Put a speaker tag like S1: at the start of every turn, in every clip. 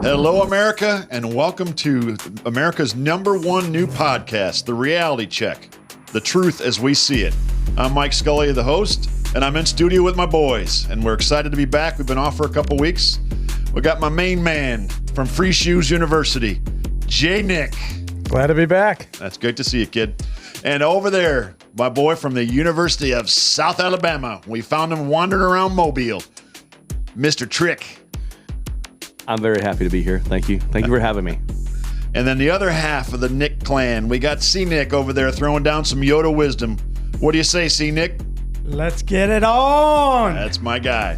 S1: Hello, America, and welcome to America's #1 new podcast, The Reality Check, the truth as we see it. I'm Mike Scully, the host, and I'm in studio with my boys, and we're excited to be back. We've been off for a couple weeks. We got my main man from Free Shoes University, J. Nick.
S2: Glad to be back.
S1: That's great to see you, kid. And over there, my boy from the University of South Alabama. We found him wandering around Mobile, Mr. Trick.
S3: I'm very happy to be here. Thank you. Thank you for having me.
S1: And then the other half of the Nick clan, we got C. Nick over there throwing down some Yoda wisdom. What do you say, C. Nick?
S4: Let's get it on.
S1: That's my guy.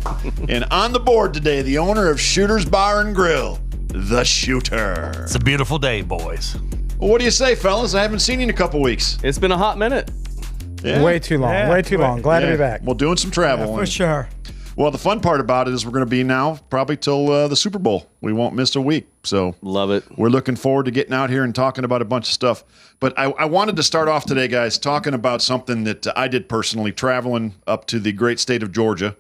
S1: And on the board today, the owner of Shooter's Bar and Grill, The Shooter.
S5: It's a beautiful day, boys.
S1: Well, what do you say, fellas? I haven't seen you in a couple weeks.
S3: It's been a hot minute.
S1: Yeah.
S2: Way too long.
S4: Yeah.
S2: Way too long. Glad to be back.
S1: Well, doing some travel.
S4: For sure.
S1: Well, the fun part about it is we're going to be now probably till the Super Bowl. We won't miss a week. So
S3: Love it.
S1: we're looking forward to getting out here and talking about a bunch of stuff. But I wanted to start off today, guys, talking about something that I did personally, traveling up to the great state of Georgia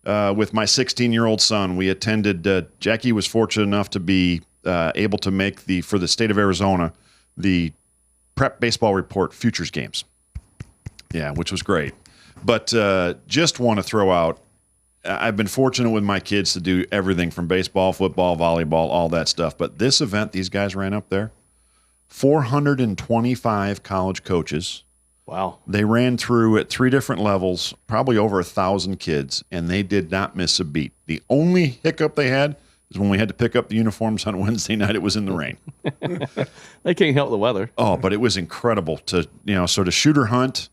S1: with my 16-year-old son. We attended, Jackie was fortunate enough to be able to make for the state of Arizona, the Prep Baseball Report Futures Games. Yeah, which was great. But just want to throw out, I've been fortunate with my kids to do everything from baseball, football, volleyball, all that stuff. But this event these guys ran up there, 425 college coaches.
S3: Wow.
S1: They ran through at 3 different levels, probably over 1,000 kids, and they did not miss a beat. The only hiccup they had is when we had to pick up the uniforms on Wednesday night. It was in the rain.
S3: They can't help the weather.
S1: Oh, but it was incredible to, sort of Shooter Hunt,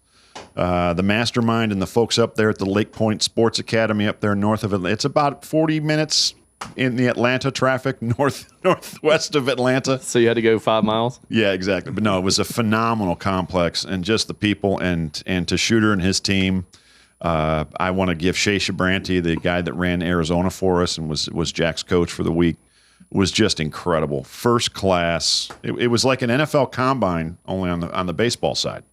S1: the mastermind and the folks up there at the Lake Point Sports Academy up there north of Atlanta. It's about 40 minutes in the Atlanta traffic, northwest of Atlanta.
S3: So you had to go 5 miles?
S1: Yeah, exactly. But no, it was a phenomenal complex, and just the people and to Shooter and his team. I want to give Shea Shabranti, the guy that ran Arizona for us and was Jack's coach for the week, was just incredible. First class. It was like an NFL combine, only on the baseball side.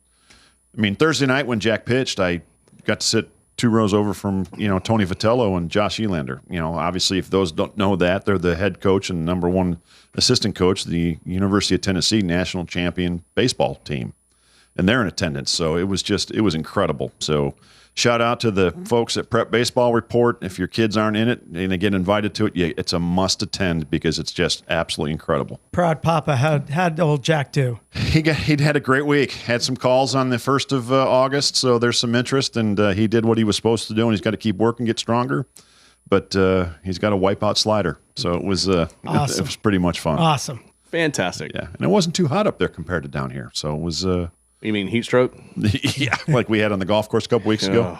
S1: I mean, Thursday night when Jack pitched, I got to sit 2 rows over from, Tony Vitello and Josh Elander. Obviously, if those don't know that, they're the head coach and #1 assistant coach, the University of Tennessee national champion baseball team. And they're in attendance. So it was incredible. So shout out to the folks at Prep Baseball Report. If your kids aren't in it and they get invited to it, it's a must attend because it's just absolutely incredible.
S4: Proud Papa. How'd old Jack do?
S1: He'd had a great week. Had some calls on the 1st of August, so there's some interest, and he did what he was supposed to do, and he's got to keep working, get stronger. But he's got a wipeout slider, so it was
S4: awesome.
S1: It was pretty much fun.
S4: Awesome.
S3: Fantastic.
S1: Yeah, and it wasn't too hot up there compared to down here, so it was.
S3: You mean heat stroke?
S1: Yeah, like we had on the golf course a couple weeks ago.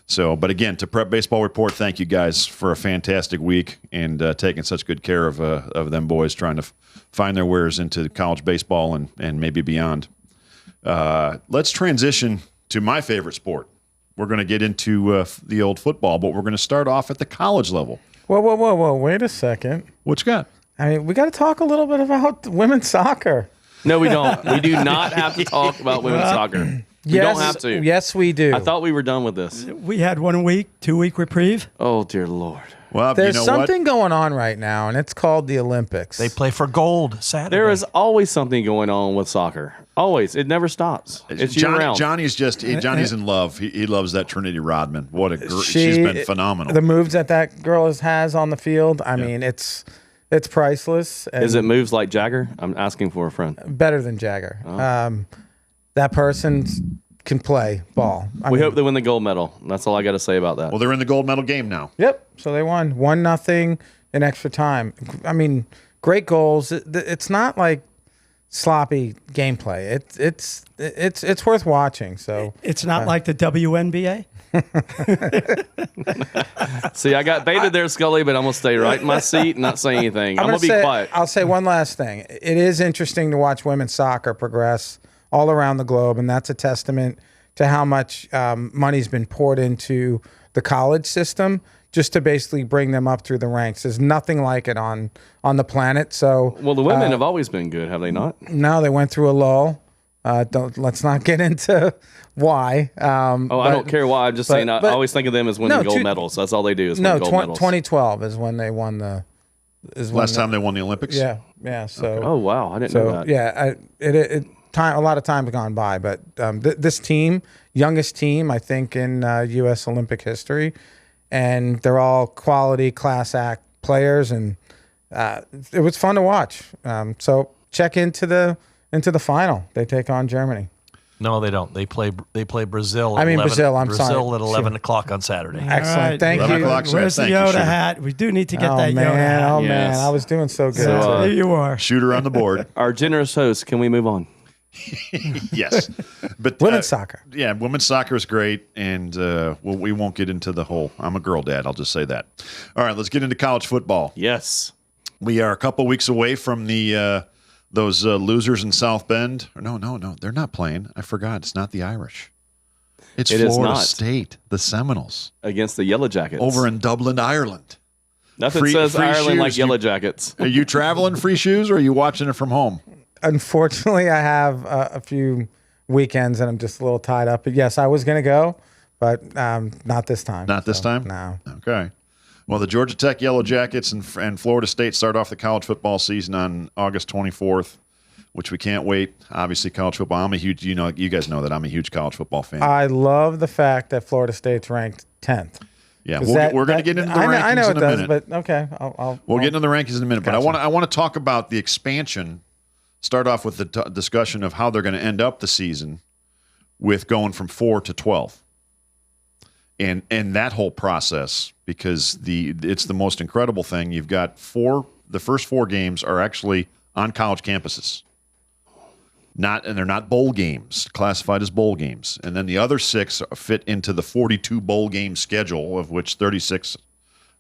S1: So, but again, to Prep Baseball Report, thank you guys for a fantastic week and taking such good care of them boys trying to find their wares into college baseball and maybe beyond. Let's transition to my favorite sport. We're going to get into the old football, but we're going to start off at the college level.
S2: Whoa. Wait a second.
S1: What you got?
S2: I mean, we got to talk a little bit about women's soccer.
S3: No, we don't. We do not have to talk about women's soccer. We don't have to.
S2: Yes, we do.
S3: I thought we were done with this.
S4: We had 1 week, 2-week reprieve.
S3: Oh, dear Lord.
S1: Well,
S2: There's
S1: you know
S2: something going on right now, and it's called the Olympics.
S5: They play for gold Saturday.
S3: There is always something going on with soccer. Always. It never stops. It's year-round.
S1: Johnny's in love. He loves that Trinity Rodman. What a she's been phenomenal.
S2: The moves that girl has on the field, I mean, it's priceless.
S3: Is it moves like Jagger? I'm asking for a friend.
S2: Better than Jagger. Oh. That person can play ball.
S3: We hope they win the gold medal. That's all I got to say about that.
S1: Well, they're in the gold medal game now.
S2: Yep. So they won 1-0 in extra time. I mean, great goals. It's not like sloppy gameplay. It's worth watching. So
S4: it's not like the WNBA.
S3: See, I got baited there, Scully, but I'm going to stay right in my seat and not say anything. I'm going to be quiet.
S2: I'll say one last thing. It is interesting to watch women's soccer progress all around the globe, and that's a testament to how much money's been poured into the college system just to basically bring them up through the ranks. There's nothing like it on the planet. So,
S3: well, the women have always been good, have they not?
S2: No, they went through a lull. Let's not get into why.
S3: I don't care why. I'm just saying I always think of them as winning gold medals. That's all they do is win gold medals.
S2: 2012 is when they won the is
S1: Last time they won the Olympics.
S2: Yeah. So
S3: Oh wow, I didn't know that.
S2: yeah, a lot of time's gone by, but this team, youngest team I think in U.S. Olympic history, and they're all quality class act players, and it was fun to watch. So check into the final. They take on Germany.
S5: No, they don't. They play Brazil.
S2: I mean, Brazil, I'm sorry.
S5: Brazil at 11 o'clock on Saturday.
S2: Excellent.
S4: All right.
S2: Thank
S1: 11
S2: you.
S1: o'clock.
S4: Where's the
S1: Thank you,
S4: Yoda
S1: Shooter.
S4: hat? We do need to get
S2: Oh
S4: that
S2: man,
S4: Yoda hat.
S2: oh
S3: Yes.
S2: man, I was doing so good.
S3: So,
S4: There you are.
S1: Shooter on the board.
S3: Our generous host, can we move on?
S1: Yes, but
S2: Women's soccer.
S1: Yeah, women's soccer is great, and we won't get into the whole. I'm a girl dad. I'll just say that. All right, let's get into college football.
S3: Yes.
S1: We are a couple weeks away from the those losers in South Bend. No, they're not playing. I forgot. It's not the Irish. It's
S3: It is
S1: Florida
S3: not.
S1: State, the Seminoles,
S3: Against the Yellow Jackets.
S1: over in Dublin, Ireland.
S3: Nothing
S1: free-
S3: says
S1: free
S3: Ireland like
S1: shoes.
S3: Yellow Jackets.
S1: Are you traveling free shoes, or are you watching it from home?
S2: Unfortunately, I have a few weekends and I'm just a little tied up. But yes, I was going to go, but not this time.
S1: Not this time?
S2: No.
S1: Okay. Well, the Georgia Tech Yellow Jackets and Florida State start off the college football season on August 24th, which we can't wait. Obviously, college football. I'm a huge, you guys know that I'm a huge college football fan.
S2: I love the fact that Florida State's ranked 10th.
S1: Yeah,
S2: 'Cause
S1: we're going to get into the rankings
S2: I know
S1: in
S2: it
S1: a
S2: does,
S1: minute.
S2: but okay. I'll
S1: We'll get into the rankings in a minute. But
S2: Gotcha.
S1: I want to talk about the expansion. Start off with the discussion of how they're going to end up the season with going from 4 to 12. And that whole process, because it's the most incredible thing. You've got the first 4 games are actually on college campuses. And they're not bowl games, classified as bowl games. And then the other 6 fit into the 42 bowl game schedule, of which 36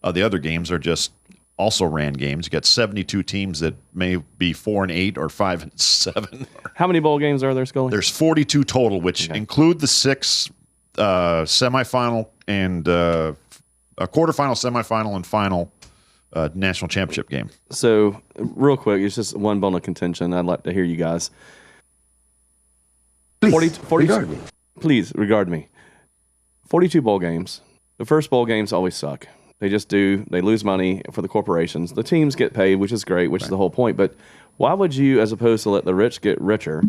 S1: of the other games are just also ran games. You got 72 teams that may be 4-8 or 5-7.
S3: How many bowl games are there, Scully?
S1: There's 42 total, which include the 6 semifinal and a quarterfinal, semifinal, and final national championship game.
S3: So, real quick, it's just one bone of contention. I'd like to hear you guys. Please regard me. 42 bowl games. The first bowl games always suck. They just do. They lose money for the corporations. The teams get paid, which is great, which is the whole point. But why would you, as opposed to let the rich get richer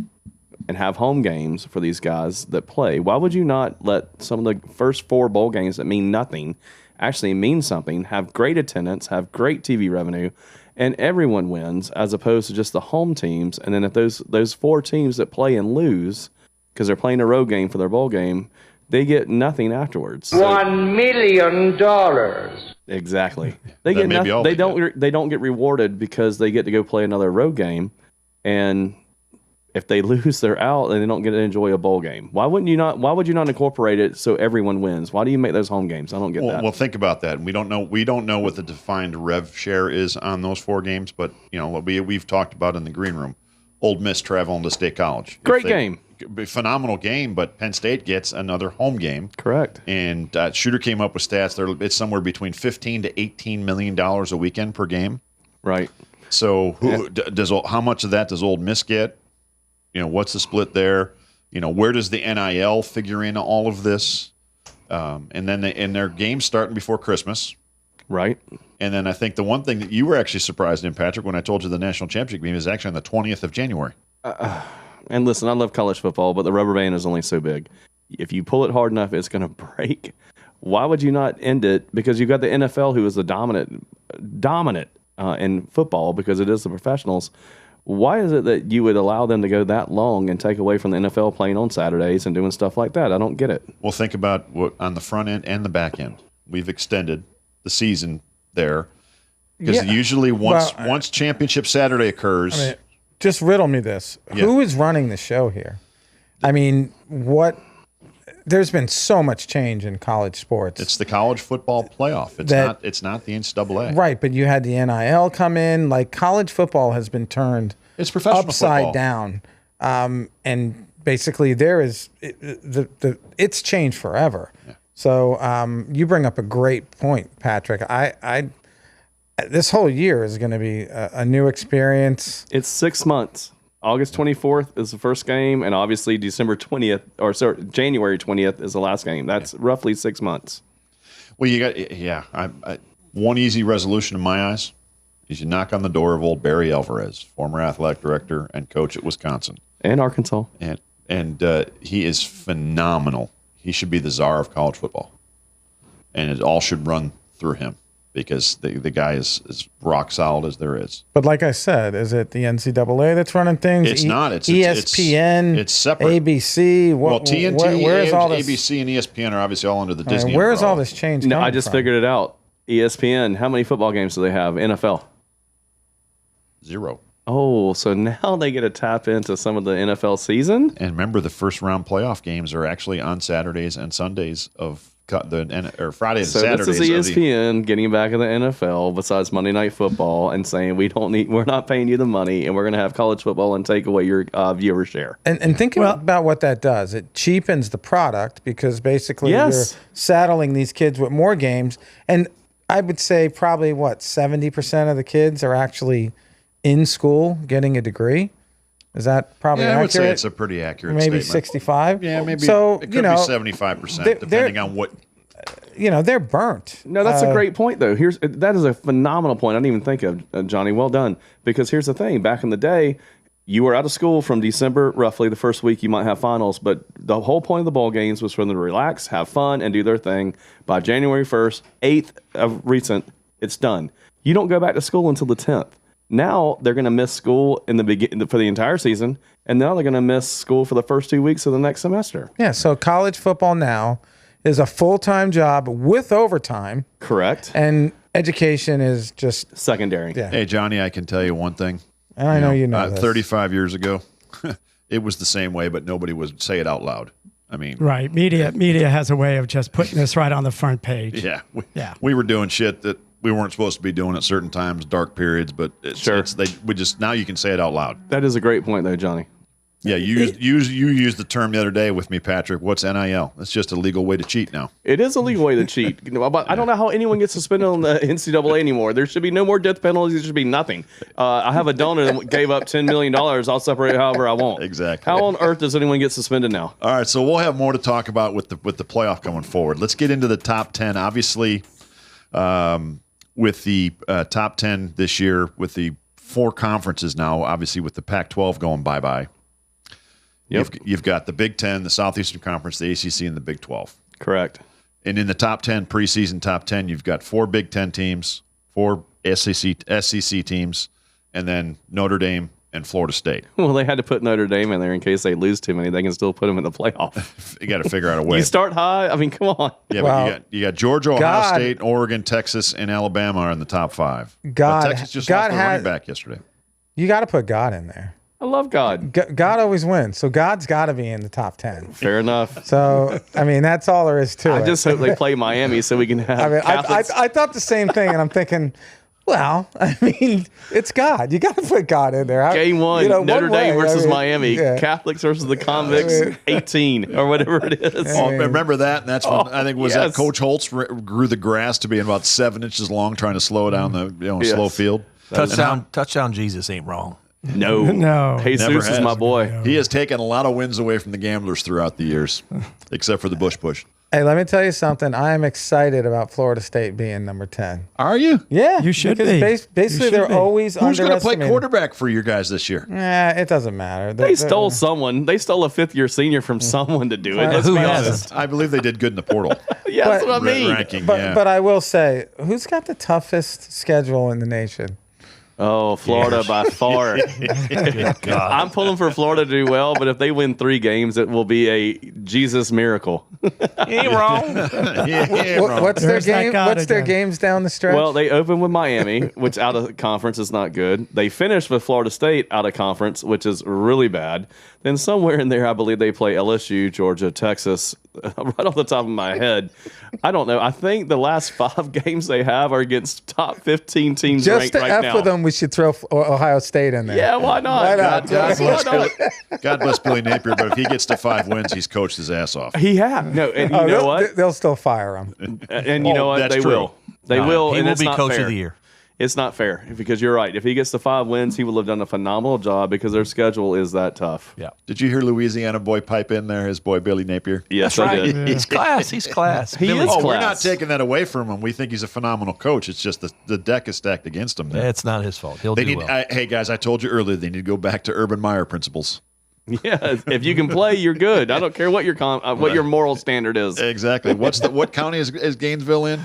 S3: and have home games for these guys that play, why would you not let some of the first 4 bowl games that mean nothing actually mean something, have great attendance, have great TV revenue, and everyone wins, as opposed to just the home teams? And then if those 4 teams that play and lose because they're playing a road game for their bowl game, they get nothing afterwards. So,
S6: $1 million.
S3: exactly. They
S1: That
S3: get
S1: may be
S3: nothing.
S1: all
S3: They
S1: they
S3: don't. They don't get rewarded because they get to go play another road game, and if they lose, they're out, and they don't get to enjoy a bowl game. Why would you not incorporate it so everyone wins? Why do you make those home games? I don't get that.
S1: Well, think about that. We don't know what the defined rev share is on those 4 games, but we've talked about in the green room. Old Miss traveling to State College.
S3: Great game.
S1: Phenomenal game, but Penn State gets another home game.
S3: Correct.
S1: And Shooter came up with stats. It's somewhere between $15 to $18 million a weekend per game.
S3: Right.
S1: So how much of that does Old Miss get? What's the split there? Where does the NIL figure in all of this? And then their games starting before Christmas.
S3: Right.
S1: And then I think the one thing that you were actually surprised in, Patrick, when I told you the national championship game is actually on the 20th of January.
S3: And listen, I love college football, but the rubber band is only so big. If you pull it hard enough, it's going to break. Why would you not end it? Because you've got the NFL, who is the dominant in football, because it is the professionals. Why is it that you would allow them to go that long and take away from the NFL playing on Saturdays and doing stuff like that? I don't get it.
S1: Well, think about what on the front end and the back end. We've extended the season there because usually once championship Saturday occurs.
S2: Just riddle me this.
S1: Yeah.
S2: Who is running the show here? I mean, there's been so much change in college sports.
S1: It's the college football playoff. It's not the NCAA.
S2: Right, but you had the NIL come in. Like, college football has been turned
S1: It's professional
S2: upside
S1: football.
S2: down. And basically it's changed forever. Yeah. So you bring up a great point, Patrick. This whole year is going to be a new experience.
S3: It's 6 months. August 24th is the first game, and obviously January 20th is the last game. That's roughly 6 months.
S1: Well, you got one easy resolution in my eyes You should knock on the door of old Barry Alvarez, former athletic director and coach at Wisconsin.
S3: And Arkansas.
S1: And he is phenomenal. He should be the czar of college football. And it all should run through him because the guy is as rock solid as there is.
S2: But like I said, is it the NCAA that's running things?
S1: It's not. It's
S2: ESPN.
S1: It's separate.
S2: ABC.
S1: Well, TNT,
S2: where's all this?
S1: ABC, and ESPN are obviously all under the Disney
S2: Where's
S1: umbrella.
S2: all this change
S3: No,
S2: coming
S3: I just
S2: from?
S3: figured it out. ESPN, how many football games do they have? NFL.
S1: 0.
S3: Oh, so now they get to tap into some of the NFL season?
S1: And remember, the first round playoff games are actually on Saturdays and Sundays of or Fridays and
S3: So
S1: Saturdays.
S3: this is ESPN getting back in the NFL besides Monday Night Football and saying we're not paying you the money and we're going to have college football and take away your viewer share.
S2: And thinking about what that does, it cheapens the product because basically
S3: Yes.
S2: you're saddling these kids with more games. And I would say probably 70% of the kids are actually in school getting a degree. Is that probably accurate?
S1: I would say it's a pretty accurate
S2: maybe
S1: statement.
S2: 65.
S1: Yeah, maybe.
S2: So
S1: it could
S2: you know,
S1: be 75%, depending on what.
S2: they're burnt.
S3: No, that's a great point, though. That is a phenomenal point. I didn't even think of, Johnny. Well done. Because here's the thing. Back in the day, you were out of school from December, roughly the first week you might have finals, but the whole point of the ball games was for them to relax, have fun, and do their thing. By January 1st, 8th of recent, it's done. You don't go back to school until the 10th. Now they're going to miss school for the entire season, and now they're going to miss school for the first 2 weeks of the next semester.
S2: Yeah, so college football now is a full-time job with overtime.
S3: Correct.
S2: And education is just
S3: Secondary.
S2: Yeah.
S1: Hey, Johnny, I can tell you one thing.
S2: And I know you know this.
S1: 35 years ago, it was the same way, but nobody would say it out loud. I mean,
S4: Right. Media has a way of just putting this right on the front page.
S1: yeah,
S4: Yeah.
S1: we were doing shit that we weren't supposed to be doing at certain times, dark periods. But now you can say it out loud.
S3: That is a great point, though, Johnny.
S1: Yeah, you used the term the other day with me, Patrick. What's NIL? It's just a legal way to cheat now.
S3: It is a legal way to cheat. But I don't know how anyone gets suspended on the NCAA anymore. There should be no more death penalties. There should be nothing. I have a donor that gave up $10 million. I'll separate however I want.
S1: Exactly.
S3: How on earth does anyone get suspended now?
S1: All right, so we'll have more to talk about with the playoff going forward. Let's get into the top 10. Obviously, with the top 10 this year, with the 4 conferences now, obviously with the Pac-12 going bye-bye.
S3: Yep.
S1: You've got the Big Ten, the Southeastern Conference, the ACC, and the Big 12.
S3: Correct.
S1: And in the top 10, preseason top 10, you've got 4 Big Ten teams, 4 SEC teams, and then Notre Dame and Florida State.
S3: Well, they had to put Notre Dame in there in case they lose too many. They can still put them in the playoff.
S1: You got to figure out a way.
S3: You start high. I mean, come on.
S1: Yeah,
S2: Well,
S1: but you got Georgia, Ohio State, Oregon, Texas, and Alabama are in the top 5.
S2: God-
S1: But Texas just
S2: God
S1: lost their
S2: has-
S1: running back yesterday.
S2: you got to put God in there.
S3: I love God.
S2: God always wins, so God's got to be in the top 10.
S3: Fair enough.
S2: So I mean, that's all there is to it.
S3: I just hope they play Miami so we can have
S2: I mean,
S3: Catholics.
S2: I thought the same thing, and I'm thinking, well, I mean, it's God. You got to put God in there.
S3: Game one, Notre Dame versus Miami.
S2: yeah.
S3: Catholics versus the convicts, 18 or whatever it is.
S1: Oh, remember that? And that's when I think was that
S3: yes.
S1: Coach Holtz grew the grass to be about 7 inches long, trying to slow it down the slow field.
S5: Touchdown Jesus ain't wrong.
S3: No.
S4: No.
S3: Jesus
S1: Never
S3: is
S1: has.
S3: my boy.
S1: He has taken a lot of wins away from the gamblers throughout the years, except for the Bush push.
S2: Hey, let me tell you something. I am excited about Florida State being number 10.
S1: Are you?
S2: Yeah,
S4: You should
S2: because
S4: be.
S2: Basically,
S4: You should
S2: they're
S4: be.
S2: always
S1: Who's going to play
S2: underestimated.
S1: quarterback for your guys this year?
S2: It doesn't matter.
S3: They stole someone. They stole a 5th-year senior from someone to do it. Let's
S5: Who
S3: be
S5: hasn't?
S3: honest.
S1: I believe they did good in the portal.
S3: Yeah, that's what I mean.
S1: Ranking,
S2: But
S1: yeah.
S2: but I will say, who's got the toughest schedule in the nation?
S3: Oh, Florida by far. I'm pulling for Florida to do well, but if they win 3 games, it will be a Jesus miracle.
S5: Ain't wrong.
S1: Yeah, wrong.
S2: What's their
S4: There's that
S2: game?
S4: God
S2: What's their
S4: again.
S2: games down the stretch?
S3: Well, they open with Miami, which out of conference is not good. They finish with Florida State out of conference, which is really bad. Then somewhere in there, I believe they play LSU, Georgia, Texas, right off the top of my head. I don't know. I think the last 5 games they have are against top 15 teams
S2: just
S3: ranked
S2: to
S3: right
S2: F
S3: now.
S2: with them, we should throw Ohio State in there.
S3: Yeah, why not?
S2: Why not?
S1: God bless Billy Napier, but if he gets to 5 wins, he's coached his ass off.
S3: He have no, and you
S2: Oh,
S3: know
S2: they'll,
S3: what?
S2: they'll still fire him.
S3: And you know what?
S1: that's
S3: They
S1: true.
S3: will. They will.
S5: He
S3: and
S5: will
S3: it's
S5: be
S3: not
S5: coach
S3: fair.
S5: of the year.
S3: It's not fair because you're right. If he gets the 5 wins, he will have done a phenomenal job because their schedule is that tough.
S5: Yeah.
S1: Did you hear Louisiana boy pipe in there? His boy Billy Napier.
S3: Yes,
S5: That's
S3: I
S5: right.
S3: did.
S5: He's class. He's class.
S3: He is
S1: Oh,
S3: class.
S1: we're not taking that away from him. We think he's a phenomenal coach. It's just the deck is stacked against him. There.
S5: It's not his fault. He'll
S1: They
S5: do
S1: need.
S5: well.
S1: Hey guys, I told you earlier they need to go back to Urban Meyer principles.
S3: Yeah, if you can play, you're good. I don't care what your what your moral standard is.
S1: Exactly. What county is Gainesville in?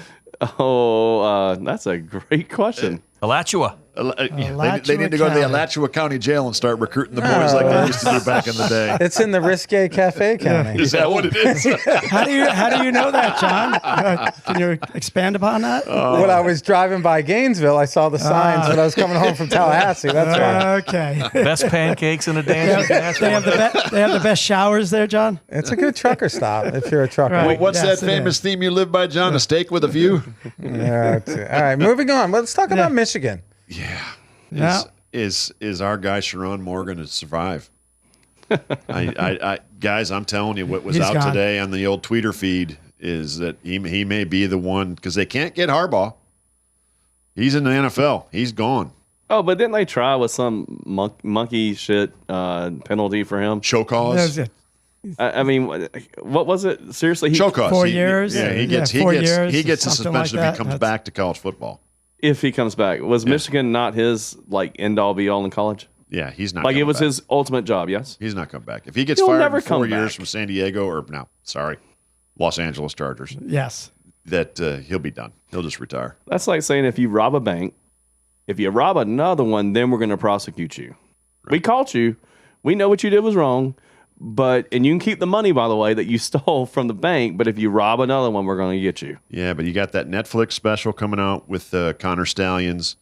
S3: Oh, that's a great question.
S5: Alachua.
S1: They need to go to the Alachua County Jail and start recruiting the boys like they used to do back in the day.
S2: It's in the Risque Cafe County.
S1: Is that what it is?
S4: How do you know that, John? Can you expand upon that?
S2: When I was driving by Gainesville, I saw the signs when I was coming home from Tallahassee. That's why.
S4: Okay.
S5: Best pancakes in the dance. You can ask
S4: They have the best showers there, John.
S2: It's a good trucker stop if you're a trucker.
S4: Right.
S1: What's
S4: Yes,
S1: that
S4: it
S1: famous
S4: is.
S1: theme you live by, John? A steak with a view?
S2: Yeah, all right, moving on. Let's talk about Michigan.
S4: Yeah.
S1: Is our guy Sharon Morgan to survive? I guys, I'm telling you, what was
S4: He's
S1: out
S4: gone.
S1: today on the old Tweeter feed is that he may be the one because they can't get Harbaugh. He's in the NFL. He's gone.
S3: Oh, but didn't they try with some monkey shit penalty for him?
S1: Show
S4: That
S1: cause.
S4: was it.
S3: I mean, what was it? Seriously,
S1: Show cause.
S4: 4 years?
S1: Yeah, he
S4: Yeah,
S1: gets
S4: 4 years,
S1: he gets a
S4: something like
S1: suspension if
S4: that.
S1: he comes
S4: That's-
S1: back to college football.
S3: if he comes back, was Michigan not his end all be all in college?
S1: Yeah, he's not.
S3: Like it
S1: coming
S3: was
S1: back.
S3: his ultimate job. Yes.
S1: He's not coming back. If he gets
S3: He'll
S1: fired
S3: never
S1: in 4
S3: come
S1: years
S3: back.
S1: from San Diego Los Angeles Chargers,
S4: Yes.
S1: that he'll be done. He'll just retire.
S3: That's like saying if you rob a bank, if you rob another one, then we're going to prosecute you. We caught you. We know what you did was wrong, and you can keep the money, by the way, that you stole from the bank. But if you rob another one, we're going to get you.
S1: Yeah, but you got that Netflix special coming out with Connor Stallions.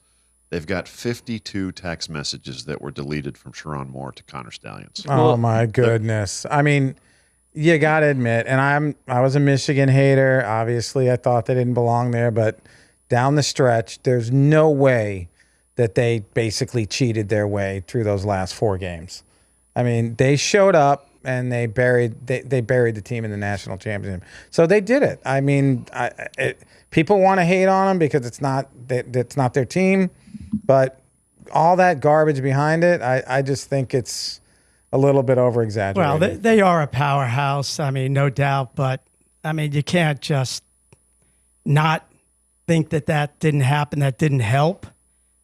S1: They've got 52 text messages that were deleted from Sharon Moore to Connor Stallions.
S2: Oh my goodness. I mean, you got to admit, and I was a Michigan hater. Obviously, I thought they didn't belong there, but down the stretch, there's no way that they basically cheated their way through those last 4 games. I mean, they showed up and they buried the team in the national championship. So they did it. I mean, people want to hate on them because it's not their team, but all that garbage behind it, I just think it's a little bit over exaggerated.
S4: Well, they are a powerhouse. I mean, no doubt. But I mean, you can't just not think that didn't happen. That didn't help.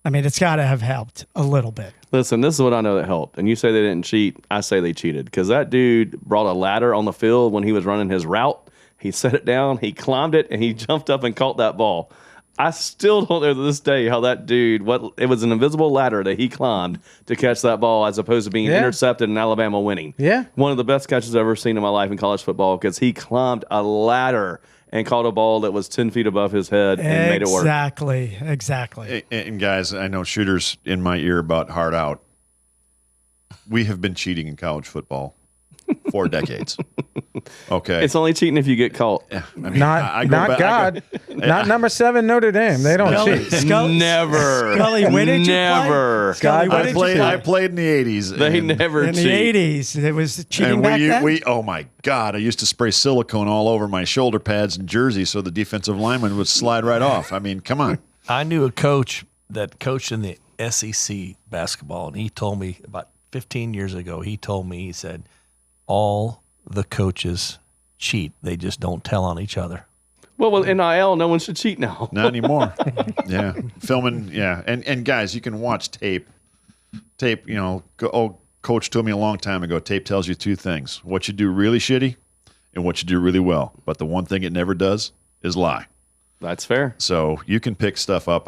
S4: I mean, it's got to have helped a little bit.
S3: Listen, this is what I know that helped. And you say they didn't cheat. I say they cheated because that dude brought a ladder on the field when he was running his route. He set it down, he climbed it, and he jumped up and caught that ball. I still don't know to this day how that dude, it was an invisible ladder that he climbed to catch that ball as opposed to being intercepted and Alabama winning.
S2: Yeah.
S3: One of the best catches I've ever seen in my life in college football because he climbed a ladder and caught a ball that was 10 feet above his head and made it work.
S4: Exactly.
S1: And guys, I know shooters in my ear about hard out. We have been cheating in college football for decades. Okay.
S3: It's only cheating if you get caught.
S1: I mean,
S2: Not
S1: go back-
S2: God. Not number 7 Notre Dame. They don't cheat.
S3: Never.
S4: Scully, when did you play?
S3: Never.
S4: Scully, when
S1: I
S4: did
S1: played.
S4: you
S1: I
S4: play?
S1: played in the 80s.
S3: They
S1: and-
S3: never
S4: In
S3: cheat.
S4: the 80s. It was cheating
S1: And
S4: back then?
S1: oh my God, I used to spray silicone all over my shoulder pads and jersey so the defensive lineman would slide right off. I mean, come on.
S5: I knew a coach that coached in the SEC basketball, and he told me about 15 years ago, he said, all the coaches cheat. They just don't tell on each other.
S3: Well, with NIL, no one should cheat now.
S1: Not anymore. Yeah. Filming, yeah. And guys, you can watch tape. Tape, coach told me a long time ago, tape tells you 2 things. What you do really shitty and what you do really well. But the one thing it never does is lie.
S3: That's fair.
S1: So you can pick stuff up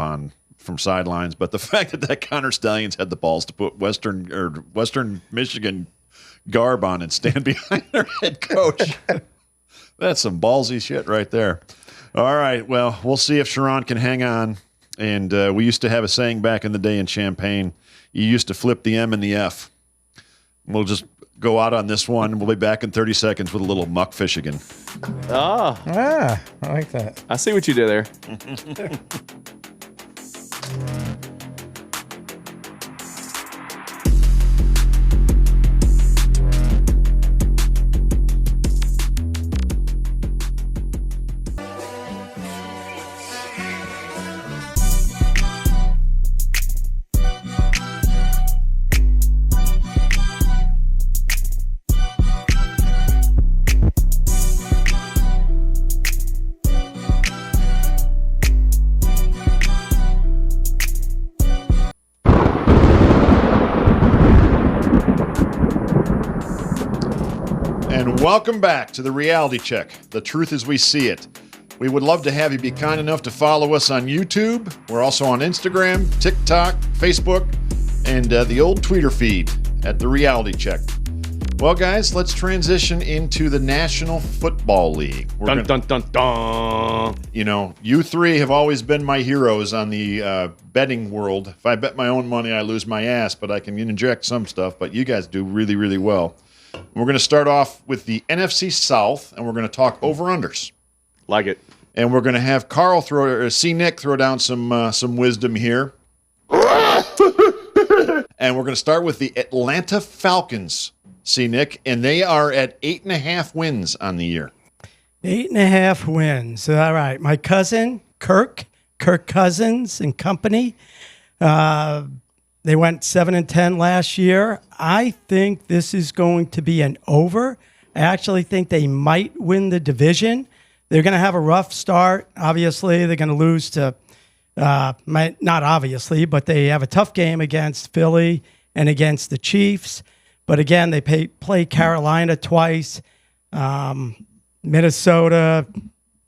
S1: from sidelines, but the fact that Connor Stallions had the balls to put Western Michigan garb on and stand behind their head coach, that's some ballsy shit right there. All right, well, we'll see if Sharon can hang on. And we used to have a saying back in the day in Champaign, you used to flip the M and the F. We'll just go out on this one. We'll be back in 30 seconds with a little muck fishigan.
S3: Ah,
S2: I like that.
S3: I see what you did there.
S1: Welcome back to the Reality Check. The truth as we see it. We would love to have you be kind enough to follow us on YouTube. We're also on Instagram, TikTok, Facebook, and the old Twitter feed at the Reality Check. Well, guys, let's transition into the National Football League.
S3: Dun, dun, dun, dun.
S1: You know, you three have always been my heroes on the betting world. If I bet my own money, I lose my ass, but I can inject some stuff. But you guys do really, really well. We're going to start off with the NFC South, and we're going to talk over-unders.
S3: Like it.
S1: And we're going to have Carl Nick throw down some wisdom here. And we're going to start with the Atlanta Falcons, Nick, and they are at 8.5 wins on the year.
S4: 8.5 wins. All right. My cousin, Kirk Cousins and company, they went 7-10 last year. I think this is going to be an over. I actually think they might win the division. They're going to have a rough start. Obviously, they're going to lose to, not obviously, but they have a tough game against Philly and against the Chiefs. But again, they play Carolina twice, Minnesota,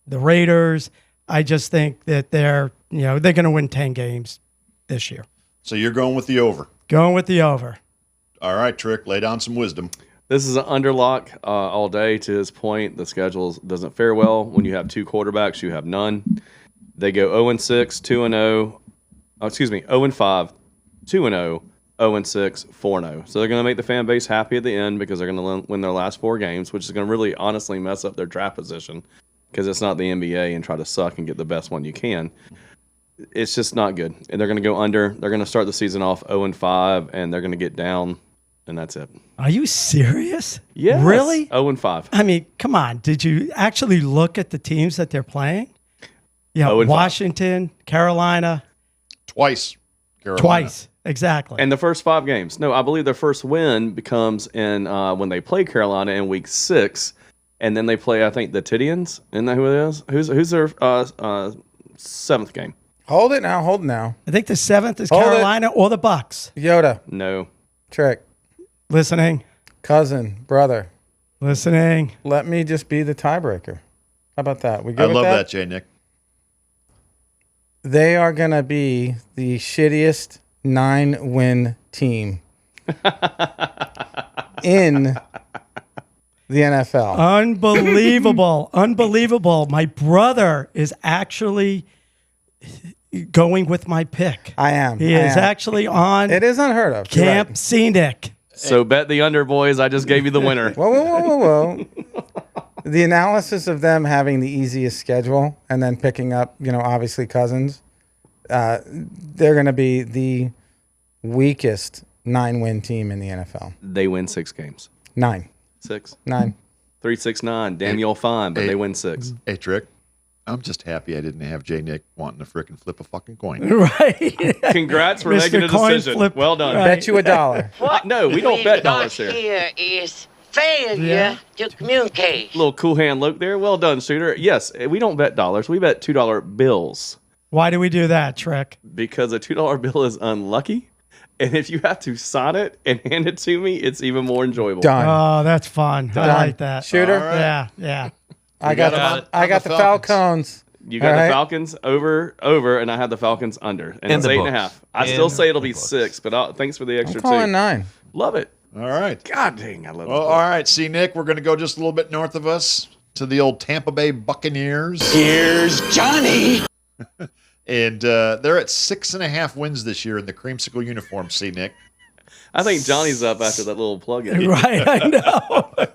S4: the Raiders. I just think that they're going to win 10 games this year.
S1: So you're going with the over.
S4: Going with the over.
S1: All right, Trick, lay down some wisdom.
S3: This is an underlock all day. To his point, the schedule doesn't fare well. When you have two quarterbacks, you have none. They go 0-6, 2-0. Oh, excuse me, 0-5, 2-0, 0-6, 4-0. So they're going to make the fan base happy at the end because they're going to win their last 4 games, which is going to really honestly mess up their draft position because it's not the NBA and try to suck and get the best one you can. It's just not good. And they're going to go under. They're going to start the season off 0-5, and they're going to get down, and that's it.
S4: Are you serious?
S3: Yes.
S4: Really?
S3: 0-5.
S4: I mean, come on. Did you actually look at the teams that they're playing? Yeah,
S3: 0-5.
S4: Washington, Carolina.
S1: Twice. Carolina.
S4: Twice. Exactly.
S3: And the first 5 games. No, I believe their first win becomes in when they play Carolina in week 6, and then they play, I think, the Tidians. Isn't that who it is? Who's their 7th game?
S2: Hold it now.
S4: I think the 7th is
S2: Hold it.
S4: Carolina or the Bucks.
S2: Yoda,
S3: No.
S2: Trick,
S4: Listening.
S2: cousin, brother.
S4: Listening.
S2: Let me just be the tiebreaker. How about that? We good
S1: I
S2: with
S1: love that, Jay Nick.
S2: They are going to be the shittiest 9-win team in the NFL.
S4: Unbelievable. Unbelievable. My brother is actually going with my pick.
S2: I am.
S4: He is actually on
S2: It is unheard of. You're
S4: Camp
S2: right.
S4: Scenic.
S3: So bet the under, boys. I just gave you the winner.
S2: Whoa. The analysis of them having the easiest schedule and then picking up, obviously Cousins, they're going to be the weakest 9-win team in the NFL.
S3: They win 6 games.
S2: 9.
S3: 6.
S2: 9.
S3: 3-6-9. Damn, you'll find, but they win 6.
S1: Hey, Trick, I'm just happy I didn't have Jay Nick wanting to frickin' flip a fucking coin.
S4: Right.
S3: Congrats for
S4: Mr.
S3: making a
S4: Coin
S3: decision.
S4: Flip.
S3: Well done.
S4: Right.
S2: Bet you $1.
S3: No, we don't bet dollars here.
S6: Here is failure to communicate.
S3: Little cool hand look there. Well done, Shooter. Yes, we don't bet dollars. We bet $2 bills
S4: Why do we do that, Trick?
S3: because a $2 bill is unlucky. And if you have to sign it and hand it to me, it's even more enjoyable.
S2: Done.
S4: Oh, that's fun. I like that.
S2: Shooter?
S1: All right.
S4: Yeah.
S2: I got the Falcons.
S3: You got
S2: All right.
S3: the Falcons over, and I had the Falcons under. And
S5: In
S3: it's
S5: the
S3: 8.5.
S5: books.
S3: I
S5: In
S3: still say it'll
S5: the
S3: be
S5: books.
S3: 6, but thanks for the extra
S2: I'm calling
S3: 2.
S2: 9.
S3: Love it.
S1: All right.
S3: God dang, I love
S1: Well,
S3: it.
S1: all right. See, Nick, we're going to go just a little bit north of us to the old Tampa Bay Buccaneers.
S6: Here's Johnny.
S1: And they're at 6.5 wins this year in the creamsicle uniform, see, Nick.
S3: I think Johnny's up after that little plug-in.
S4: Right, I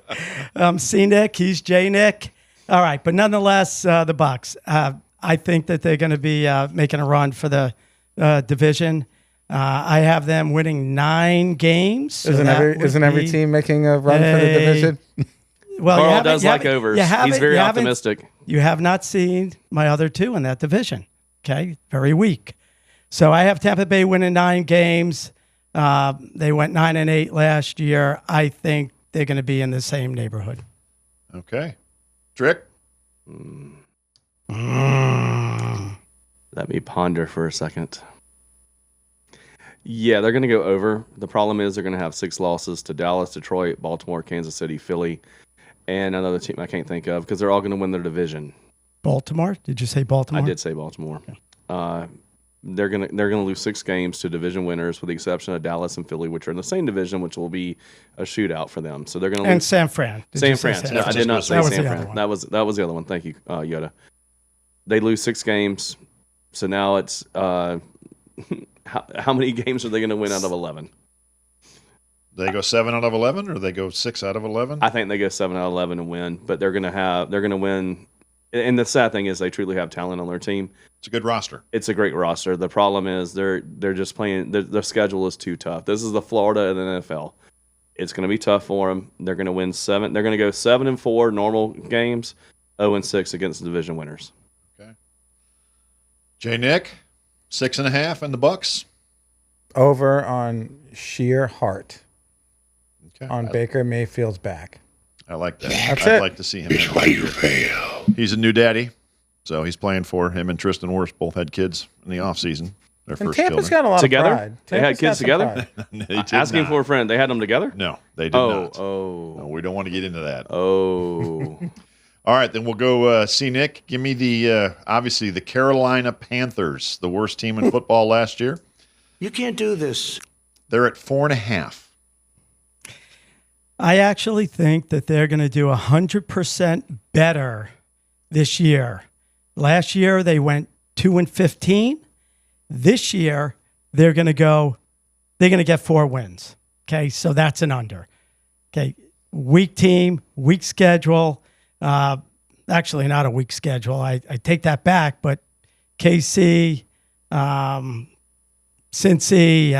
S4: know. C Nick, he's J Nick. All right, but nonetheless, the Bucks. I think that they're going to be making a run for the division. I have them winning 9 games. So
S2: Isn't every team making a run for the division?
S4: Well,
S3: Carl does like overs. He's very optimistic.
S4: You have not seen my other 2 in that division. Okay, very weak. So I have Tampa Bay winning 9 games. They went 9-8 last year. I think they're going to be in the same neighborhood.
S1: Okay. Trick?
S3: Let me ponder for a second. Yeah, they're going to go over. The problem is they're going to have 6 losses to Dallas, Detroit, Baltimore, Kansas City, Philly, and another team I can't think of because they're all going to win their division.
S4: Baltimore? Did you say Baltimore?
S3: I did say Baltimore. Okay. They're gonna lose 6 games to division winners, with the exception of Dallas and Philly, which are in the same division, which will be a shootout for them. So they're gonna
S4: And
S3: lose.
S4: San Fran.
S3: San Fran. No, I did not say
S4: That was
S3: San
S4: the other
S3: Fran.
S4: one.
S3: That was the other one. Thank you, Yoda. They lose 6 games, so now it's how many games are they going to win out of 11?
S1: They go 7 out of 11, or they go 6 out of 11?
S3: I think they go 7 out of 11 and win, but they're going to win. And the sad thing is, they truly have talent on their team.
S1: It's a good roster.
S3: It's a great roster. The problem is they're just playing. Their schedule is too tough. This is the Florida of the NFL. It's going to be tough for them. They're going to win 7. They're going to go 7-4 normal games, 0-6 against the division winners.
S1: Okay. J. Nick, 6.5 and the Bucks.
S2: Over on sheer heart
S1: Okay.
S2: on Baker Mayfield's back.
S1: I like that.
S2: That's
S1: I'd
S2: it.
S1: like to see him. He's a new daddy, so he's playing for him. And Tristan Wirfs both had kids in the offseason. Their
S2: And
S1: first
S2: Tampa's
S1: children.
S2: got a lot
S3: Together?
S2: of pride.
S3: They had
S2: Tampa's
S3: kids
S2: got some
S3: together?
S2: pride.
S1: They did
S3: Asking
S1: not.
S3: for a friend. They had them together?
S1: No, they did
S3: Oh,
S1: not.
S3: oh,
S1: No, we don't want to get into that.
S3: oh.
S1: All right, then we'll go see Nick. Give me the obviously the Carolina Panthers, the worst team in football last year.
S7: You can't do this.
S1: They're at 4.5.
S4: I actually think that they're going to do 100% better this year. Last year they went 2-15. This year they're going to get 4 wins. Okay, so that's an under. Okay, weak team, weak schedule. Actually, not a weak schedule. I take that back, but KC, Cincy,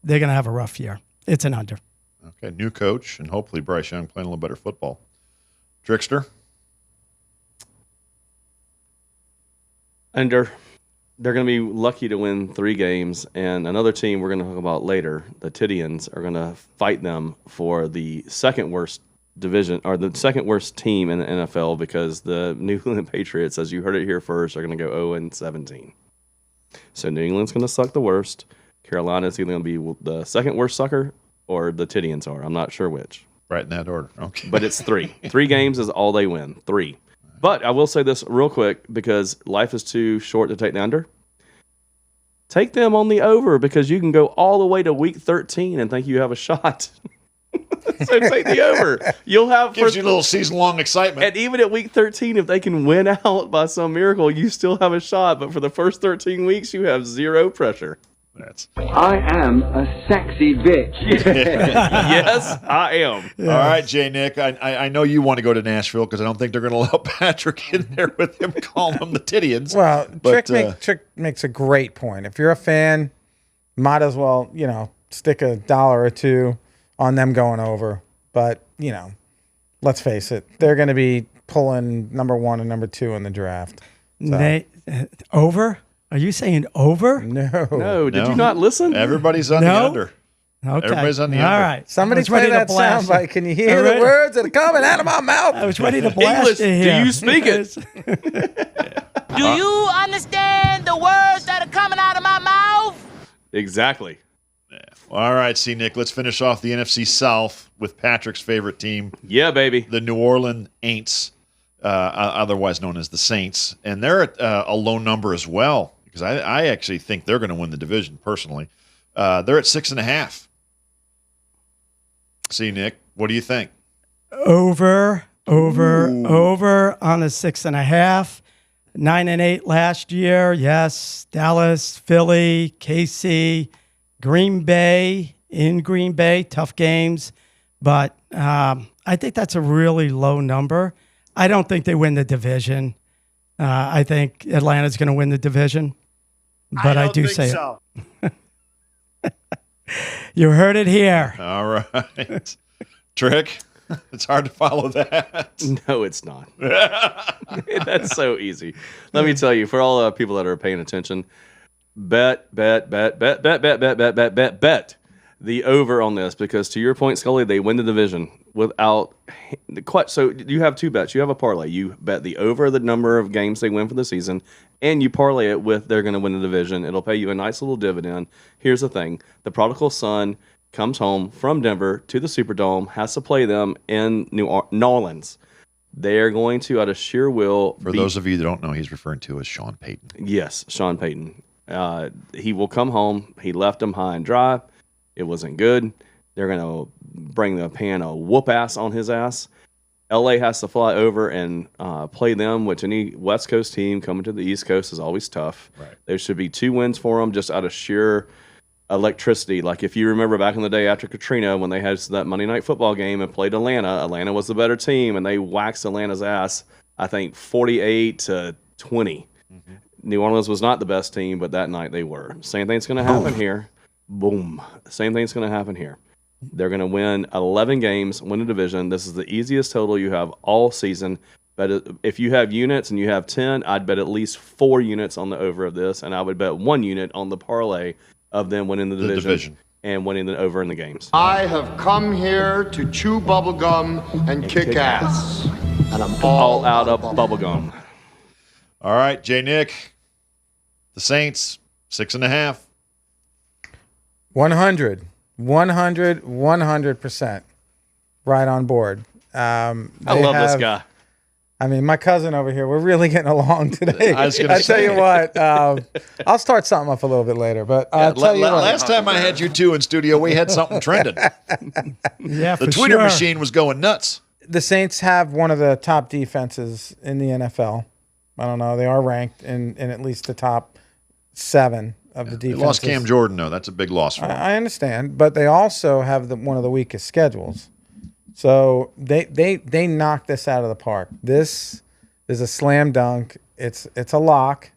S4: they're going to have a rough year. It's an under.
S1: Okay, new coach, and hopefully Bryce Young playing a little better football. Trickster?
S3: Under. They're going to be lucky to win 3 games, and another team we're going to talk about later, the Tidians, are going to fight them for the second worst division, or the second worst team in the NFL, because the New England Patriots, as you heard it here first, are going to go 0-17. So New England's going to suck the worst. Carolina's either going to be the second worst sucker, or the Tidians are. I'm not sure which.
S1: Right in that order. Okay.
S3: But it's 3. 3 games is all they win. 3. But I will say this real quick, because life is too short to take the under. Take them on the over, because you can go all the way to week 13 and think you have a shot. So take the over. You'll have
S1: Gives you a little season-long excitement.
S3: and even at week 13, if they can win out by some miracle, you still have a shot. But for the first 13 weeks, you have 0 pressure.
S1: That's
S8: I am a sexy bitch.
S3: Yes, I am.
S1: all right, Jay Nick. I know you want to go to Nashville because I don't think they're going to allow Patrick in there with him calling them the Tidians.
S2: Well,
S1: But,
S2: Trick makes a great point. If you're a fan, might as well, stick $1 or $2 on them going over. But, let's face it, they're going to be pulling number 1 and number 2 in the draft. So,
S4: Over? Are you saying over?
S2: no.
S3: No, did
S1: No.
S3: you not listen?
S1: Everybody's on the
S4: No?
S1: under.
S4: Okay.
S1: Everybody's on the
S4: All
S1: under.
S4: right.
S2: Somebody
S4: I was
S2: play
S4: ready to
S2: that
S4: blast
S2: soundbite.
S4: you.
S2: Can you hear
S4: All
S2: the
S4: right.
S2: words that are coming out of my mouth?
S4: I was ready to blast
S3: English,
S4: you
S3: do
S4: here.
S3: you speak it?
S6: Do you understand the words that are coming out of my mouth?
S3: Exactly.
S1: All right, see, Nick, let's finish off the NFC South with Patrick's favorite team,
S3: Yeah, baby.
S1: the New Orleans Aints, otherwise known as the Saints. And they're at a low number as well, because I actually think they're going to win the division personally. They're at 6.5. See, Nick, what do you think?
S4: Over on a 6.5. 9-8 last year. Yes. Dallas, Philly, KC, Green Bay, in Green Bay, tough games. But I think that's a really low number. I don't think they win the division. I think Atlanta's going to win the division. But I, do say
S7: so.
S4: it. You heard it here.
S1: All right. Trick, it's hard to follow that.
S3: No, it's not. That's so easy. Let me tell you, for all people that are paying attention, bet the over on this, because to your point, Scully, they win the division without quite. So you have 2 bets. You have a parlay. You bet the over the number of games they win for the season, and you parlay it with they're going to win the division. It'll pay you a nice little dividend. Here's the thing: the prodigal son comes home from Denver to the Superdome, has to play them in New Orleans. They are going to, out of sheer will.
S1: For those of you that don't know, he's referring to as Sean Payton.
S3: Yes, Sean Payton. He will come home. He left them high and dry. It wasn't good. They're going to bring the pan a whoop ass on his ass. LA has to fly over and play them, which any West Coast team coming to the East Coast is always tough.
S1: Right.
S3: There should be 2 wins for them just out of sheer electricity. Like if you remember back in the day after Katrina when they had that Monday Night Football game and played Atlanta was the better team and they waxed Atlanta's ass, I think 48-20. Mm-hmm. New Orleans was not the best team, but that night they were. Same thing's going to happen here. Boom. Same thing's going to happen here. They're going to win 11 games, win a division. This is the easiest total you have all season. But if you have units and you have 10, I'd bet at least 4 units on the over of this, and I would bet 1 unit on the parlay of them winning the division and winning the over in the games.
S9: I have come here to chew bubblegum and kick ass. And I'm all
S3: out of bubblegum.
S1: All right, J. Nick. The Saints, 6.5.
S2: 100%. Right on board.
S3: I love this guy.
S2: I mean, my cousin over here, we're really getting along today.
S1: I was gonna
S2: tell you what, I'll start something up a little bit later, but I'll tell you what.
S1: Last time I had you two in studio, we had something trending.
S4: Yeah,
S1: The Twitter machine was going nuts.
S2: The Saints have one of the top defenses in the NFL. I don't know. They are ranked in at least the top 7 of the
S1: They
S2: defenses.
S1: lost Cam Jordan, though. That's a big loss for them.
S2: I understand, but they also have one of the weakest schedules. So they knocked this out of the park. This is a slam dunk. It's a lock.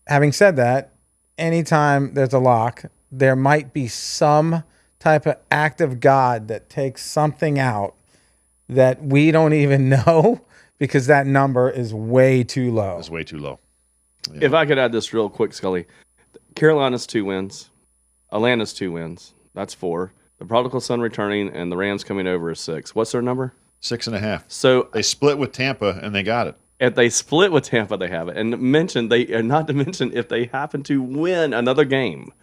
S2: Having said that, anytime there's a lock, there might be some type of act of God that takes something out that we don't even know because that number is way too low.
S1: It's way too low. Yeah.
S3: If I could add this real quick, Scully. Carolina's 2 wins. Atlanta's 2 wins. That's 4. The prodigal son returning and the Rams coming over is 6. What's their number?
S1: 6.5.
S3: So
S1: they split with Tampa and they got it.
S3: If they split with Tampa, they have it. And not to mention if they happen to win another game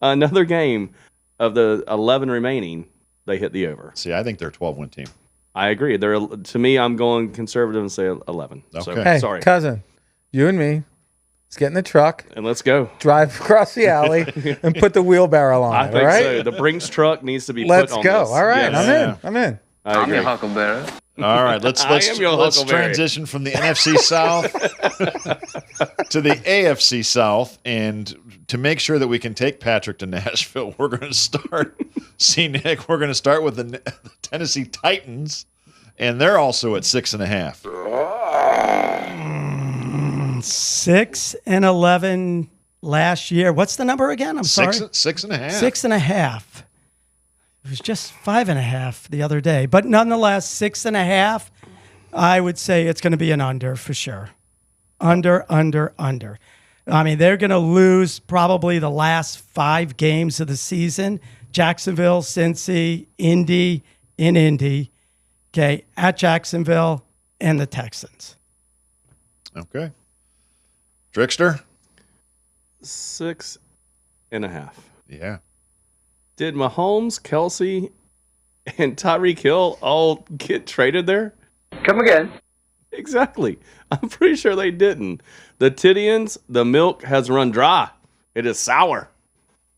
S3: of the 11 remaining, they hit the over.
S1: See, I think they're a 12-win team.
S3: I agree. To me, I'm going conservative and say 11.
S1: Okay.
S3: So,
S2: hey,
S3: sorry,
S2: cousin, you and me. Let's get in the truck,
S3: and let's go.
S2: drive across the alley, and put the wheelbarrow on
S3: I
S2: it.
S3: think
S2: all right?
S3: so. The Brinks truck needs to be
S2: Let's
S3: put on
S2: go.
S3: this.
S2: All right,
S3: Yes.
S2: I'm in.
S3: I agree.
S9: Huckleberry.
S1: All right, let's
S3: I am your
S1: let's
S3: Huckleberry.
S1: transition from the NFC South to the AFC South, and to make sure that we can take Patrick to Nashville, we're going to start. See, Nick, we're going to start with the Tennessee Titans, and they're also at 6.5.
S4: 6-11 last year. What's the number again? I'm sorry.
S1: 6.5.
S4: 6.5. It was just 5.5 the other day, but nonetheless, 6.5. I would say it's going to be an under for sure. Under. I mean, they're going to lose probably the last 5 games of the season. Jacksonville, Cincy, Indy, okay, at Jacksonville, and the Texans.
S1: Okay. Trickster?
S3: 6.5.
S1: Yeah.
S3: Did Mahomes, Kelsey, and Tyreek Hill all get traded there?
S8: Come again.
S3: Exactly. I'm pretty sure they didn't. The Tidians, the milk has run dry. It is sour.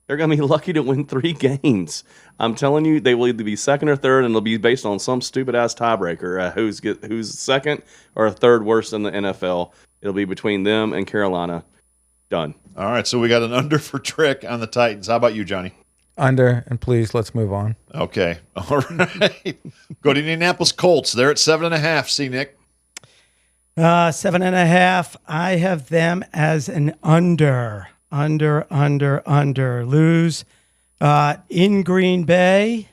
S3: They're going to be lucky to win 3 games. I'm telling you, they will either be second or third, and it'll be based on some stupid-ass tiebreaker, who's second or third worst in the NFL. It'll be between them and Carolina. Done.
S1: All right, so we got an under for Trick on the Titans. How about you, Johnny?
S2: Under, and please, let's move on.
S1: Okay. All right. Go to Indianapolis Colts. They're at 7.5. See, Nick?
S4: 7.5. I have them as an under. Lose in Green Bay.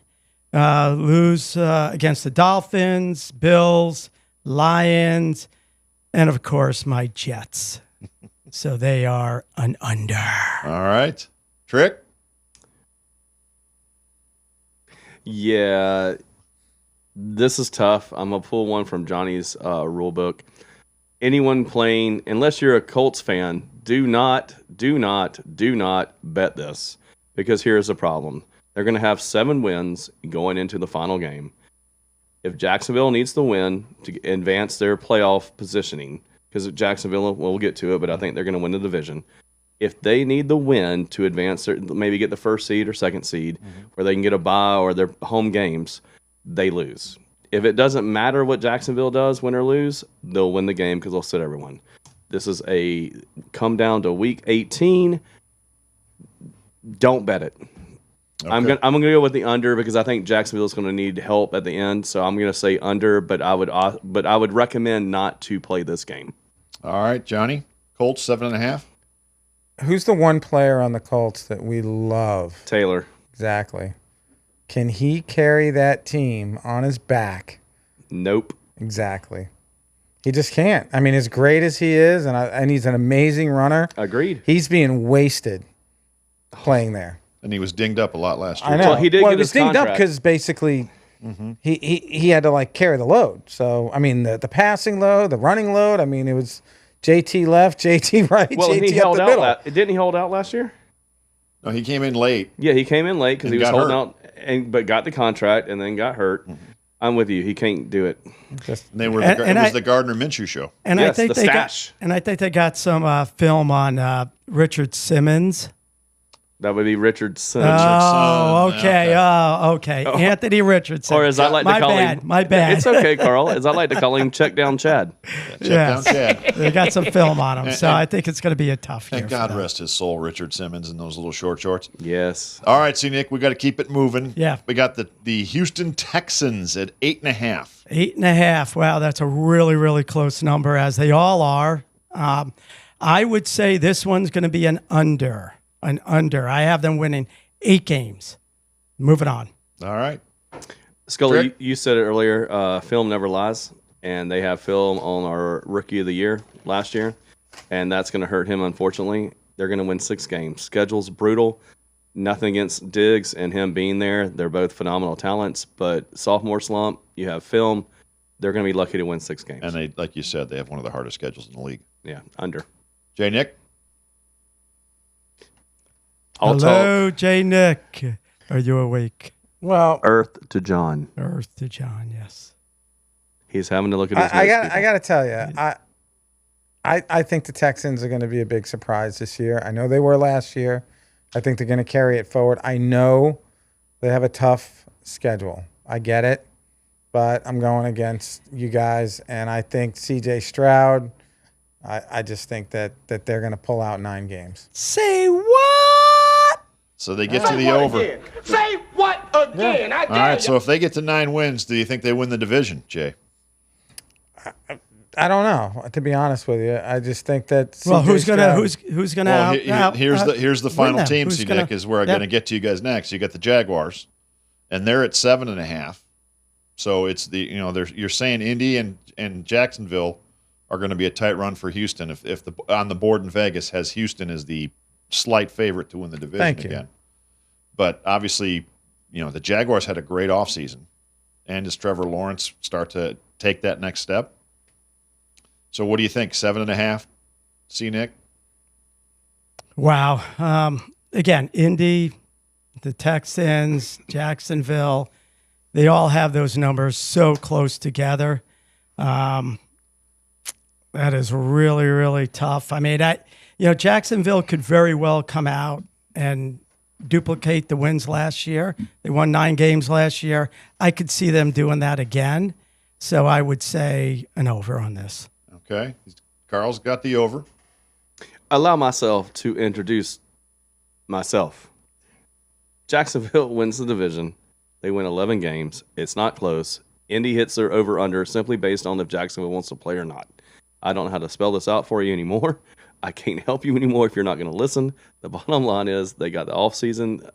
S4: Lose against the Dolphins, Bills, Lions, and of course my Jets. So they are an under.
S1: All right. Trick?
S3: Yeah, this is tough. I'm going to pull one from Johnny's rule book. Anyone playing, unless you're a Colts fan, do not bet this. because here's the problem. They're going to have 7 wins going into the final game. If Jacksonville needs to win to advance their playoff positioning, because Jacksonville, we'll get to it, but I think they're going to win the division. If they need the win to advance, maybe get the first seed or second seed, where they can get a bye or their home games, they lose. If it doesn't matter what Jacksonville does, win or lose, they'll win the game because they'll sit everyone. This is a come down to week 18. Don't bet it. Okay. I'm gonna go with the under because I think Jacksonville's going to need help at the end. So I'm going to say under, but I would recommend not to play this game.
S1: All right, Johnny. Colts 7.5.
S2: Who's the one player on the Colts that we love?
S3: Taylor.
S2: Exactly. Can he carry that team on his back?
S3: Nope.
S2: Exactly. He just can't. I mean, as great as he is, and he's an amazing runner.
S3: Agreed.
S2: He's being wasted playing there.
S1: And he was dinged up a lot last year.
S2: I know.
S3: Well, he did get his
S2: dinged
S3: contract.
S2: up because basically he had to carry the load. So I mean, the passing load, the running load. I mean, it was JT left, JT right,
S3: Well,
S2: JT
S3: he held
S2: up the middle.
S3: out. Didn't he hold out last year?
S1: No, he came in late.
S3: Yeah, he came in late because
S1: And
S3: he was
S1: got
S3: holding
S1: hurt.
S3: out, but got the contract and then got hurt. I'm with you. He can't do it.
S1: And they were
S4: And- and
S1: it was
S4: I-
S1: the Gardner Minshew show.
S4: And
S3: Yes,
S4: I think
S3: the stash.
S4: I think they got some film on Richard Simmons.
S3: That would be Richardson.
S4: Oh,
S1: Richardson.
S4: okay. Oh, okay. Anthony Richardson.
S3: Or as I like to
S4: my
S3: call
S4: bad,
S3: him.
S4: My bad.
S3: It's okay, Carl. As I like to call him, check down Chad.
S1: Check
S4: Yes.
S1: down Chad.
S4: They got some film on him, so I think it's going to be a tough year.
S1: And
S4: for
S1: God
S4: them.
S1: rest his soul, Richard Simmons, in those little short shorts.
S3: Yes.
S1: All right, see, Nick, we got to keep it moving.
S4: Yeah.
S1: We got the Houston Texans at 8.5.
S4: 8.5. Wow, that's a really, really close number, as they all are. I would say this one's going to be an under. An under. I have them winning 8 games. Moving on.
S1: All right.
S3: Scully,
S1: Rick?
S3: you said it earlier. Film never lies, and they have film on our Rookie of the Year last year, and that's going to hurt him, unfortunately. They're going to win 6 games. Schedule's brutal. Nothing against Diggs and him being there. They're both phenomenal talents, but sophomore slump, you have film. They're going to be lucky to win 6 games.
S1: And they, like you said, they have one of the hardest schedules in the league.
S3: Yeah, under.
S1: Jay, Nick?
S3: I'll
S4: Hello, J. Nick. Are you awake?
S2: Well,
S3: Earth to John.
S4: Earth to John, yes.
S3: He's having to look at his
S2: I
S3: notes,
S2: got to tell you, I think the Texans are going to be a big surprise this year. I know they were last year. I think they're going to carry it forward. I know they have a tough schedule. I get it, but I'm going against you guys, and I think C.J. Stroud. I just think that they're going to pull out 9 games.
S4: Say what?
S1: So they get to the over.
S9: Again. Say what again? I
S1: All
S9: dare
S1: right,
S9: you.
S1: so if they get to 9 wins, do you think they win the division, Jay?
S2: I don't know, to be honest with you. I just think that.
S4: Well,
S2: C.J.
S4: who's gonna
S2: Stroud-
S4: who's gonna
S1: Well, here's the
S4: win
S1: final
S4: them?
S1: team,
S4: Who's
S1: see,
S4: gonna-
S1: Nick, is where I'm
S4: Yep.
S1: going to get to you guys next. You got the Jaguars, and they're at 7.5. So it's you're saying Indy and Jacksonville are going to be a tight run for Houston. If the on the board in Vegas has Houston as the slight favorite to win the division
S2: Thank you.
S1: again. But obviously, the Jaguars had a great offseason. And does Trevor Lawrence start to take that next step? So what do you think? 7.5? See, Nick?
S4: Wow. Again, Indy, the Texans, Jacksonville, they all have those numbers so close together. That is really, really tough. I mean, Jacksonville could very well come out and duplicate the wins last year. They won 9 games last year. I could see them doing that again. So I would say an over on this.
S1: Okay. Carl's got the over.
S3: Allow myself to introduce myself. Jacksonville wins the division. They win 11 games. It's not close. Indy hits their over-under simply based on if Jacksonville wants to play or not. I don't know how to spell this out for you anymore. I can't help you anymore if you're not going to listen. The bottom line is they got the offseason.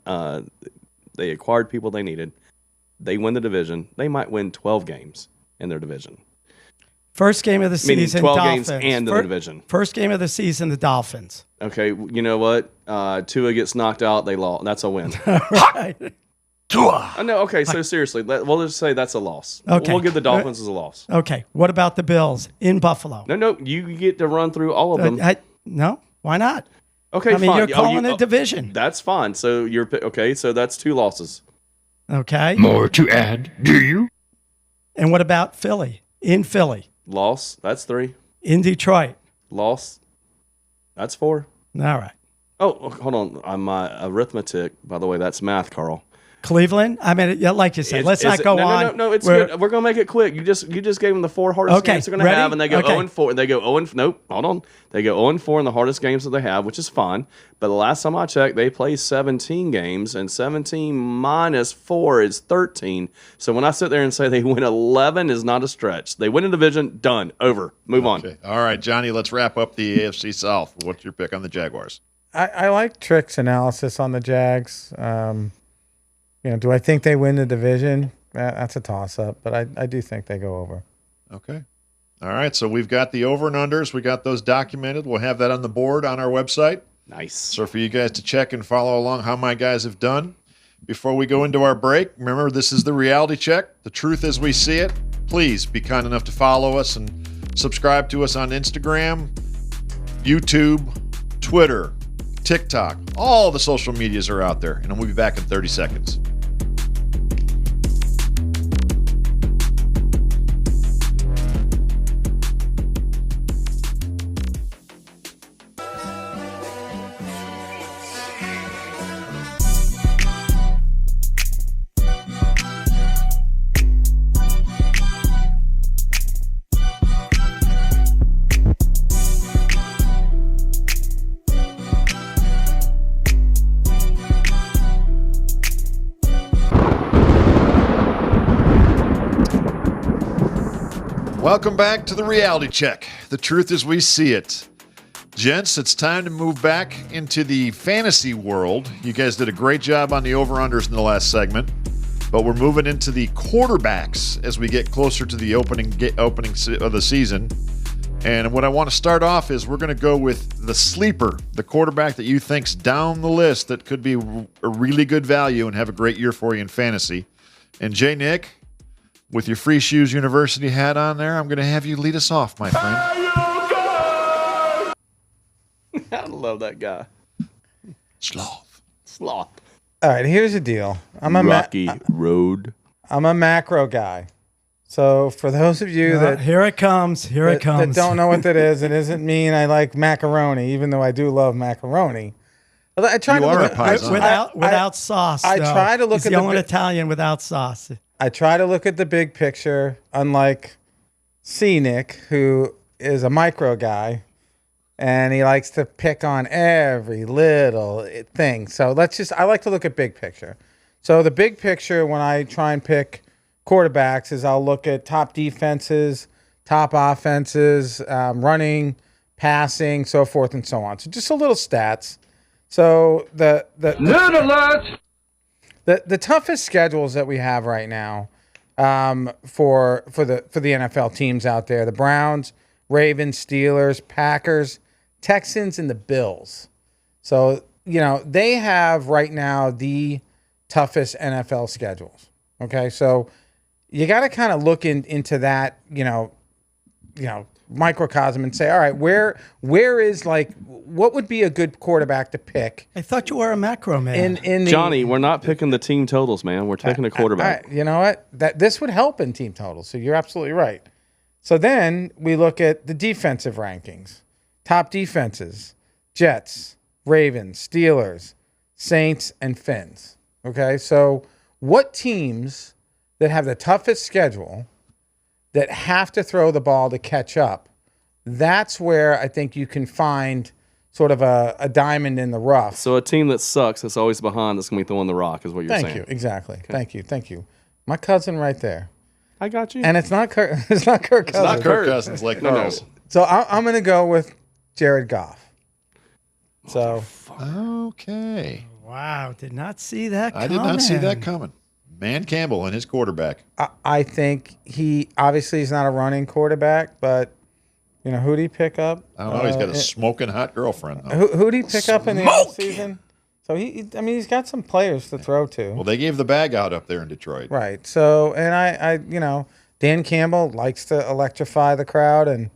S3: They acquired people they needed. They win the division. They might win 12 games in their division.
S4: First game of the
S3: Meaning
S4: season,
S3: 12
S4: Dolphins.
S3: games and the division.
S4: First game of the season, the Dolphins.
S3: Okay, you know what? Tua gets knocked out. They lost. That's a win.
S4: Right.
S3: No, okay, so seriously, we'll just say that's a loss.
S4: Okay.
S3: We'll give the Dolphins as a loss.
S4: Okay. What about the Bills in Buffalo?
S3: No, you get to run through all of them.
S4: No, why not?
S3: Okay,
S4: I mean,
S3: fine.
S4: you're calling it division.
S3: That's fine. So you're okay. So that's 2 losses.
S4: Okay.
S10: More to add, do you?
S4: And what about Philly? In Philly.
S3: Loss. That's 3.
S4: In Detroit.
S3: Loss. That's 4.
S4: All right.
S3: Oh, hold on. My arithmetic, by the way, that's math, Carl.
S4: Cleveland. I mean, like you said, let's not go on.
S3: No, it's good. We're gonna make it quick. You just gave them the 4 hardest games they're gonna have, and they go 0-4. And they go 0. Nope, hold on. They go 0-4 in the hardest games that they have, which is fine. But the last time I checked, they play 17 games, and 17 minus 4 is 13. So when I sit there and say they win 11 is not a stretch. They win a division. Done. Over. Move on.
S1: All right, Johnny. Let's wrap up the AFC South. What's your pick on the Jaguars?
S2: I like Trick's analysis on the Jags. Do I think they win the division? That's a toss-up, but I do think they go over.
S1: Okay. All right, so we've got the over and unders. We got those documented. We'll have that on the board on our website.
S3: Nice.
S1: So for you guys to check and follow along how my guys have done. Before we go into our break, remember, this is the reality check. The truth as we see it. Please be kind enough to follow us and subscribe to us on Instagram, YouTube, Twitter, TikTok. All the social medias are out there, and we'll be back in 30 seconds. Welcome back to the reality check. The truth as we see it. Gents, it's time to move back into the fantasy world. You guys did a great job on the over-unders in the last segment, but we're moving into the quarterbacks as we get closer to the opening of the season. And what I want to start off is we're going to go with the sleeper, the quarterback that you think's down the list that could be a really good value and have a great year for you in fantasy. And Jay Nick, with your Free Shoes University hat on there, I'm going to have you lead us off, my friend.
S3: I love that guy.
S1: Sloth.
S2: All right, here's the deal. I'm a
S3: Rocky Road.
S2: I'm a macro guy. So for those of you that
S4: here it comes,
S2: that don't know what that is, it doesn't mean I like macaroni, even though I do love macaroni. I try
S1: You
S2: to
S1: are
S2: look
S1: a paisan.
S4: without sauce.
S2: I
S4: though.
S2: try to look
S4: He's
S2: at
S4: the
S2: the
S4: only
S2: big-
S4: Italian without sauce.
S2: I try to look at the big picture, unlike C. Nick, who is a micro guy, and he likes to pick on every little thing. So I like to look at big picture. So the big picture when I try and pick quarterbacks is I'll look at top defenses, top offenses, running, passing, so forth and so on. So just a little stats. So the
S8: Nerd alert!
S2: The toughest schedules that we have right now for the NFL teams out there: the Browns, Ravens, Steelers, Packers, Texans, and the Bills. So they have right now the toughest NFL schedules. Okay, so you got to kind of look into that microcosm and say, all right, where is what would be a good quarterback to pick?
S4: I thought you were a macro man.
S3: Johnny, we're not picking the team totals, man. We're taking a quarterback.
S2: You know what? This would help in team totals. So you're absolutely right. So then we look at the defensive rankings. Top defenses: Jets, Ravens, Steelers, Saints, and Finns. Okay, so what teams that have the toughest schedule that have to throw the ball to catch up? That's where I think you can find sort of a diamond in the rough.
S3: So a team that sucks, that's always behind, that's going to be throwing the rock, is what you're saying.
S2: Thank you. Exactly. Okay. Thank you. My cousin right there.
S3: I got you.
S2: And it's not Kirk. It's not Kirk Cousins.
S1: Not Kirk Cousins like Carl's.
S2: So I'm going to go with Jared Goff. So
S1: Okay.
S4: Wow, did not see that coming.
S1: I did not see that coming. Man Campbell and his quarterback.
S2: I think he obviously is not a running quarterback, but who'd he pick up?
S1: I don't know. He's got a smoking hot girlfriend.
S2: Who'd he pick up in the offseason? So he's got some players to throw to.
S1: Well, they gave the bag out up there in Detroit.
S2: Right. So, and I Dan Campbell likes to electrify the crowd, and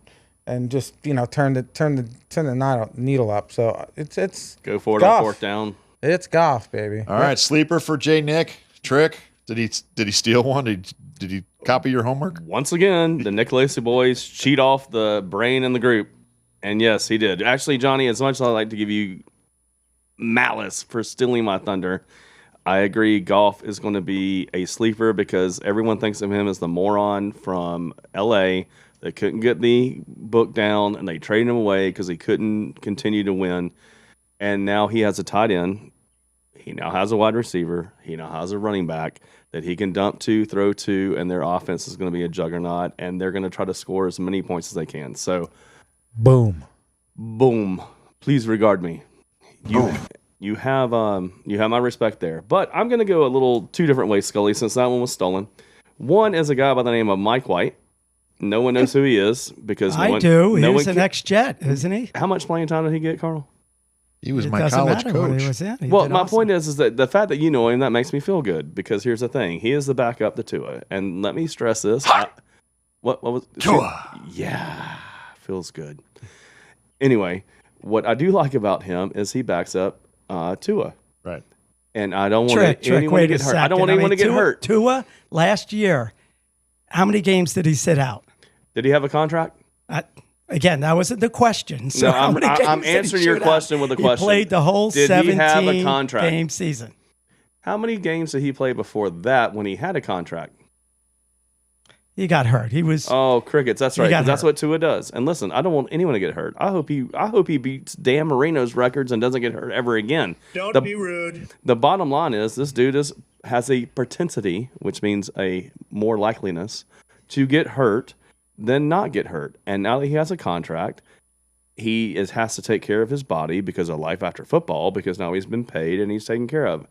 S2: and just turn the needle up. So it's
S3: Go for it
S2: golf.
S3: on fourth down.
S2: It's golf, baby.
S1: All right, sleeper for J. Nick. Trick. Did he steal one? Did he copy your homework?
S3: Once again, the Nick Lacey boys cheat off the brain in the group. And yes, he did. Actually, Johnny, as much as I like to give you malice for stealing my thunder, I agree golf is going to be a sleeper because everyone thinks of him as the moron from L.A. that couldn't get the book down, and they traded him away because he couldn't continue to win. And now he has a tight end. He now has a wide receiver. He now has a running back that he can dump to, throw to, and their offense is going to be a juggernaut, and they're going to try to score as many points as they can. So,
S2: boom.
S3: Please regard me. You have my respect there. But I'm going to go a little two different ways, Scully, since that one was stolen. One is a guy by the name of Mike White. No one knows who he is because
S4: I do. He's an ex-Jet, isn't he?
S3: How much playing time did he get, Carl?
S1: He was my college coach.
S3: My point is that the fact that you know him, that makes me feel good because here's the thing. He is the backup to Tua. And let me stress this. What was
S5: Tua?
S3: Yeah. Feels good. Anyway, what I do like about him is he backs up Tua.
S1: Right.
S3: And I don't want anyone to get hurt. I don't want anyone to get hurt.
S4: Tua, last year, how many games did he sit out?
S3: Did he have a contract?
S4: Again, that wasn't the question. So
S3: no, I'm answering your question with a question.
S4: He played the whole
S3: did
S4: 17
S3: he have a contract?
S4: Game season.
S3: How many games did he play before that when he had a contract?
S4: He got hurt. He was
S3: crickets. That's right. That's what Tua does. And listen, I don't want anyone to get hurt. I hope he beats Dan Marino's records and doesn't get hurt ever again.
S11: Don't be rude.
S3: The bottom line is this dude has a propensity, which means a more likeliness to get hurt than not get hurt. And now that he has a contract, he has to take care of his body because of life after football, because now he's been paid and he's taken care of.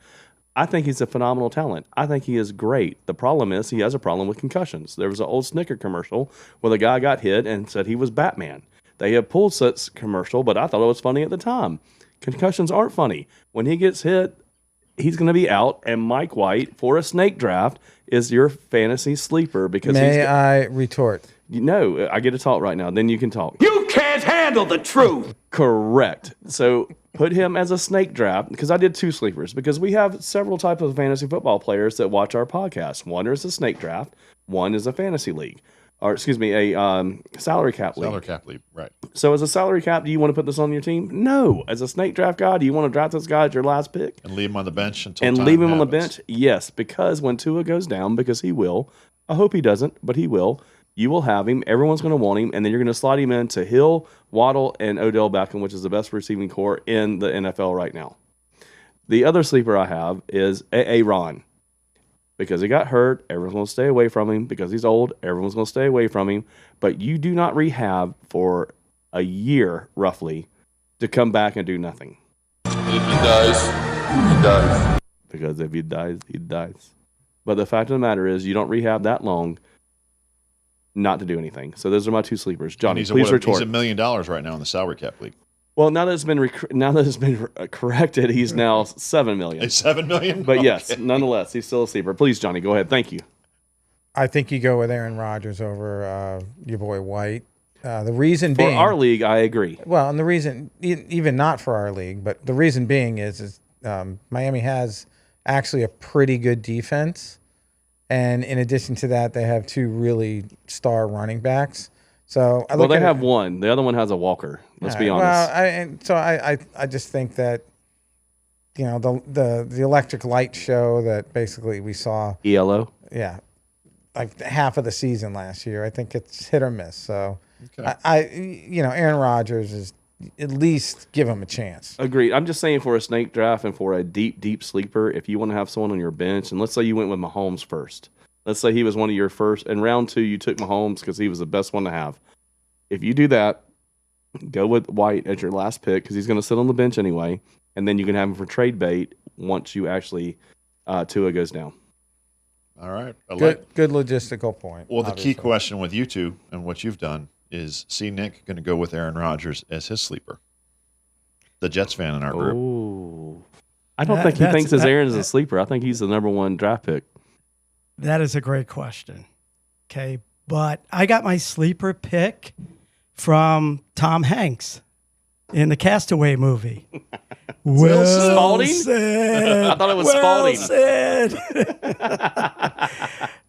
S3: I think he's a phenomenal talent. I think he is great. The problem is he has a problem with concussions. There was an old Snicker commercial where the guy got hit and said he was Batman. They have pulled such commercial, but I thought it was funny at the time. Concussions aren't funny. When he gets hit, he's going to be out, and Mike White, for a snake draft, is your fantasy sleeper. Because
S2: I retort?
S3: No, I get to talk right now. Then you can talk.
S7: You can't handle the truth.
S3: Correct. So put him as a snake draft, because I did two sleepers, because we have several types of fantasy football players that watch our podcast. One is a snake draft. One is a fantasy league. Or, excuse me, a salary cap league.
S1: Salary cap league, right.
S3: So as a salary cap, do you want to put this on your team? No. As a snake draft guy, do you want to draft this guy as your last pick?
S1: And leave him on the bench until
S3: And
S1: time
S3: leave him on the
S1: happens.
S3: bench? Yes, because when Tua goes down, because he will, I hope he doesn't, but he will, you will have him, everyone's going to want him, and then you're going to slide him into Hill, Waddle, and Odell Beckham, which is the best receiving core in the NFL right now. The other sleeper I have is Aaron. Because he got hurt, everyone's going to stay away from him. Because he's old, everyone's going to stay away from him. But you do not rehab for a year, roughly, to come back and do nothing.
S12: If he dies, he dies.
S3: Because if he dies, he dies. But the fact of the matter is, you don't rehab that long not to do anything. So those are my two sleepers. Johnny, please retort.
S1: He's $1 million right now in the salary cap league.
S3: Well, now that it's been corrected, he's now $7 million.
S1: It's $7 million?
S3: But yes, nonetheless, he's still a sleeper. Please, Johnny, go ahead. Thank you.
S2: I think you go with Aaron Rodgers over your boy White. The reason being,
S3: for our league, I agree.
S2: Well, and the reason, even not for our league, but the reason being is Miami has actually a pretty good defense, and in addition to that, they have two really star running backs. So
S3: they have one. The other one has a walker. Let's be honest.
S2: Well, I just think that the electric light show that basically we saw
S3: ELO.
S2: Yeah, like half of the season last year. I think it's hit or miss. So
S1: okay.
S2: Aaron Rodgers is at least give him a chance.
S3: Agreed. I'm just saying for a snake draft and for a deep sleeper, if you want to have someone on your bench, and let's say you went with Mahomes first. Let's say he was one of your first. In round 2, you took Mahomes because he was the best one to have. If you do that, go with White as your last pick because he's going to sit on the bench anyway, and then you can have him for trade bait once you actually Tua goes down.
S1: All right.
S2: Good logistical point.
S1: Well, obviously. The key question with you two and what you've done is, see Nick going to go with Aaron Rodgers as his sleeper. The Jets fan in our group.
S3: Oh, I don't think he thinks Aaron is a sleeper. I think he's the number 1 draft pick.
S4: That is a great question. Okay. But I got my sleeper pick from Tom Hanks in the Castaway movie.
S3: Spalding?
S4: Wilson.
S3: I thought it was
S4: Wilson.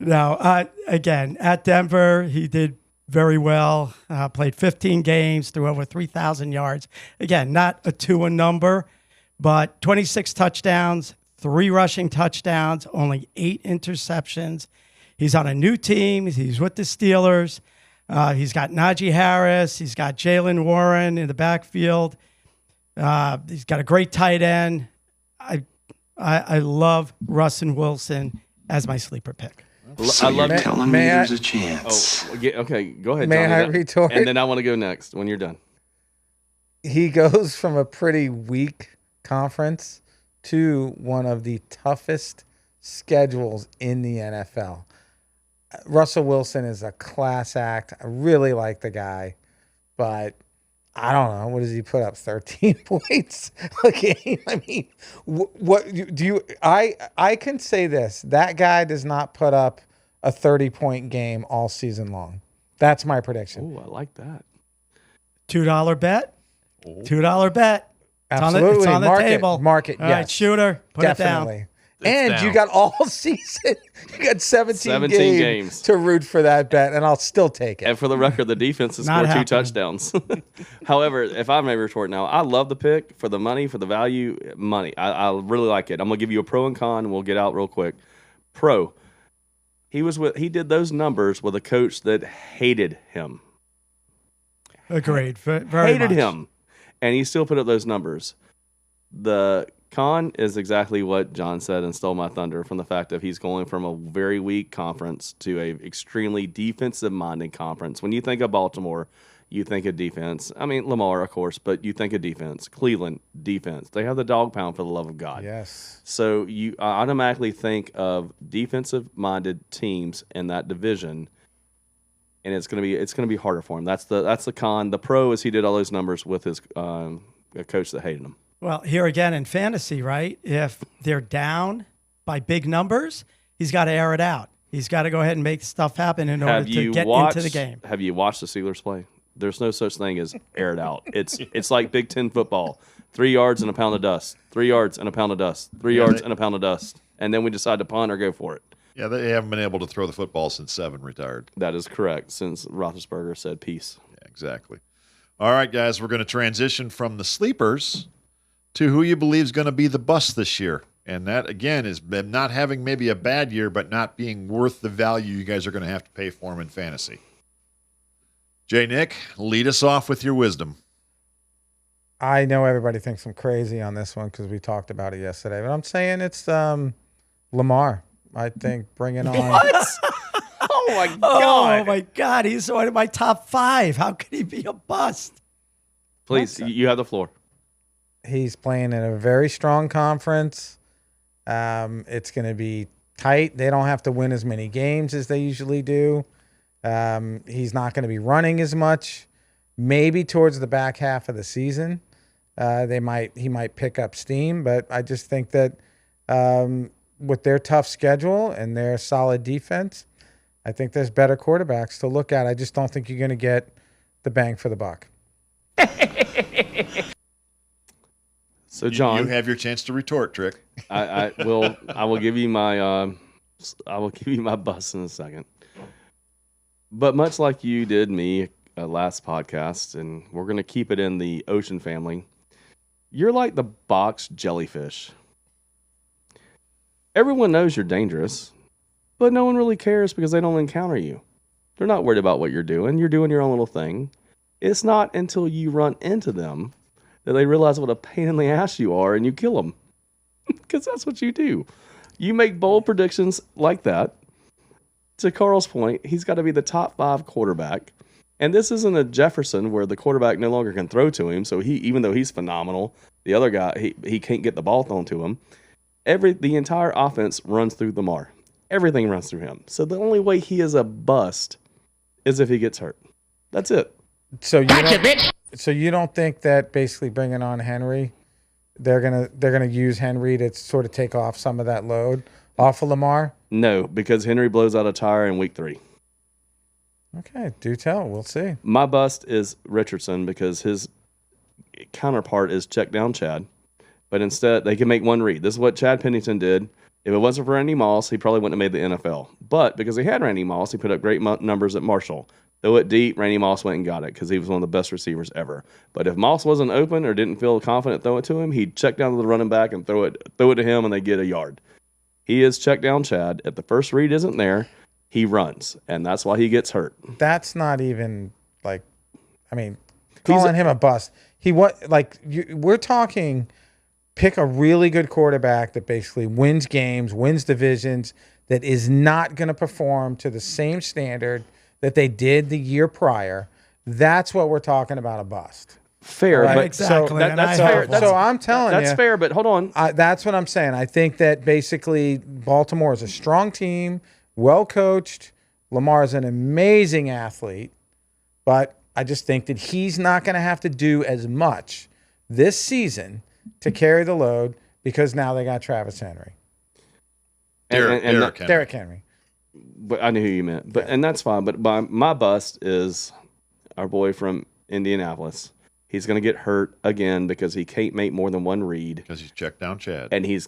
S4: No, again, at Denver, he did very well. Played 15 games, threw over 3,000 yards. Again, not a 2 number, but 26 touchdowns, 3 rushing touchdowns, only 8 interceptions. He's on a new team. He's with the Steelers. He's got Najee Harris. He's got Jalen Warren in the backfield. He's got a great tight end. I love Russell Wilson as my sleeper pick.
S3: I love
S10: telling me there's a chance.
S3: Oh, okay. Go ahead,
S2: May
S3: Johnny.
S2: I retort?
S3: And then I want to go next when you're done.
S2: He goes from a pretty weak conference to one of the toughest schedules in the NFL. Russell Wilson is a class act. I really like the guy, but I don't know. What does he put up? 13 points a game? I mean, what do you? I can say this: that guy does not put up a 30-point game all season long. That's my prediction.
S3: Oh, I like that.
S4: $2 bet. $2 bet.
S2: Absolutely,
S4: it's on the table.
S2: Market,
S4: All
S2: yes.
S4: right, shooter, put
S2: Definitely.
S4: it down.
S2: And
S5: down.
S2: you got all season. You got 17 games to root for that bet, and I'll still take it.
S3: And for the record, the defense has
S4: Not
S3: scored 2
S4: happening.
S3: touchdowns. However, if I may retort now, I love the pick for the money, for the value, money. I really like it. I'm gonna give you a pro and con, and we'll get out real quick. Pro, he did those numbers with a coach that hated him.
S4: Agreed. Very
S3: Hated
S4: much.
S3: him, and he still put up those numbers. The con is exactly what John said and stole my thunder from the fact of he's going from a very weak conference to a extremely defensive-minded conference. When you think of Baltimore, you think of defense. I mean, Lamar, of course, but you think of defense. Cleveland, defense. They have the dog pound, for the love of God.
S2: Yes.
S3: So you automatically think of defensive-minded teams in that division, and it's gonna be harder for him. That's the con. The pro is he did all those numbers with his a coach that hated him.
S4: Well, here again in fantasy, right? If they're down by big numbers, he's got to air it out. He's got to go ahead and make stuff happen in order to get into the game.
S3: Have you watched the Steelers play? There's no such thing as air it out. It's like Big Ten football. 3 yards and a pound of dust. 3 yards and a pound of dust. 3 yards and a pound of dust. And then we decide to punt or go for it.
S1: Yeah, they haven't been able to throw the football since Seven retired.
S3: That is correct, since Roethlisberger said peace.
S1: Yeah, exactly. All right, guys, we're going to transition from the sleepers to who you believe is going to be the bust this year. And that, again, is them not having maybe a bad year, but not being worth the value you guys are going to have to pay for them in fantasy. Jay Nick, lead us off with your wisdom.
S2: I know everybody thinks I'm crazy on this one because we talked about it yesterday, but I'm saying it's Lamar. I think bringing on.
S4: What?
S3: Oh, my God.
S4: Oh, my God. He's one of my top 5. How could he be a bust?
S3: Please, you have the floor.
S2: He's playing in a very strong conference. It's going to be tight. They don't have to win as many games as they usually do. He's not going to be running as much. Maybe towards the back half of the season, he might pick up steam. But I just think that with their tough schedule and their solid defense, I think there's better quarterbacks to look at. I just don't think you're going to get the bang for the buck.
S3: So, John,
S1: you have your chance to retort, Trick.
S3: I will give you my bust in a second. But much like you did me last podcast, and we're going to keep it in the ocean family, you're like the box jellyfish. Everyone knows you're dangerous, but no one really cares because they don't encounter you. They're not worried about what you're doing. You're doing your own little thing. It's not until you run into them that they realize what a pain in the ass you are and you kill them. Because that's what you do. You make bold predictions like that. To Carl's point, he's got to be the top 5 quarterback. And this isn't a Jefferson where the quarterback no longer can throw to him. So even though he's phenomenal, the other guy, he can't get the ball thrown to him. The entire offense runs through Lamar. Everything runs through him. So the only way he is a bust is if he gets hurt. That's it.
S2: So you don't think that basically bringing on Henry, they're gonna use Henry to sort of take off some of that load off of Lamar?
S3: No, because Henry blows out a tire in week 3.
S2: Okay, do tell. We'll see.
S3: My bust is Richardson because his counterpart is check down Chad. But instead, they can make one read. This is what Chad Pennington did. If it wasn't for Randy Moss, he probably wouldn't have made the NFL. But because he had Randy Moss, he put up great numbers at Marshall. Throw it deep, Randy Moss went and got it because he was one of the best receivers ever. But if Moss wasn't open or didn't feel confident throw it to him, he'd check down to the running back and throw it to him, and they get a yard. He is check down Chad. If the first read isn't there, he runs, and that's why he gets hurt.
S2: That's not even calling him a bust. We're talking. Pick a really good quarterback that basically wins games, wins divisions, that is not going to perform to the same standard that they did the year prior. That's what we're talking about, a bust.
S3: Fair,
S2: right?
S3: but
S4: exactly.
S3: That's fair.
S2: So I'm telling you.
S3: That's fair, but hold on.
S2: That's what I'm saying. I think that basically Baltimore is a strong team, well coached. Lamar is an amazing athlete, but I just think that he's not going to have to do as much this season to carry the load because now they got Travis Henry. Derrick Henry.
S3: But I knew who you meant. But and that's fine. But my bust is our boy from Indianapolis. He's going to get hurt again because he can't make more than one read.
S1: Because he's checked down Chad.
S3: And he's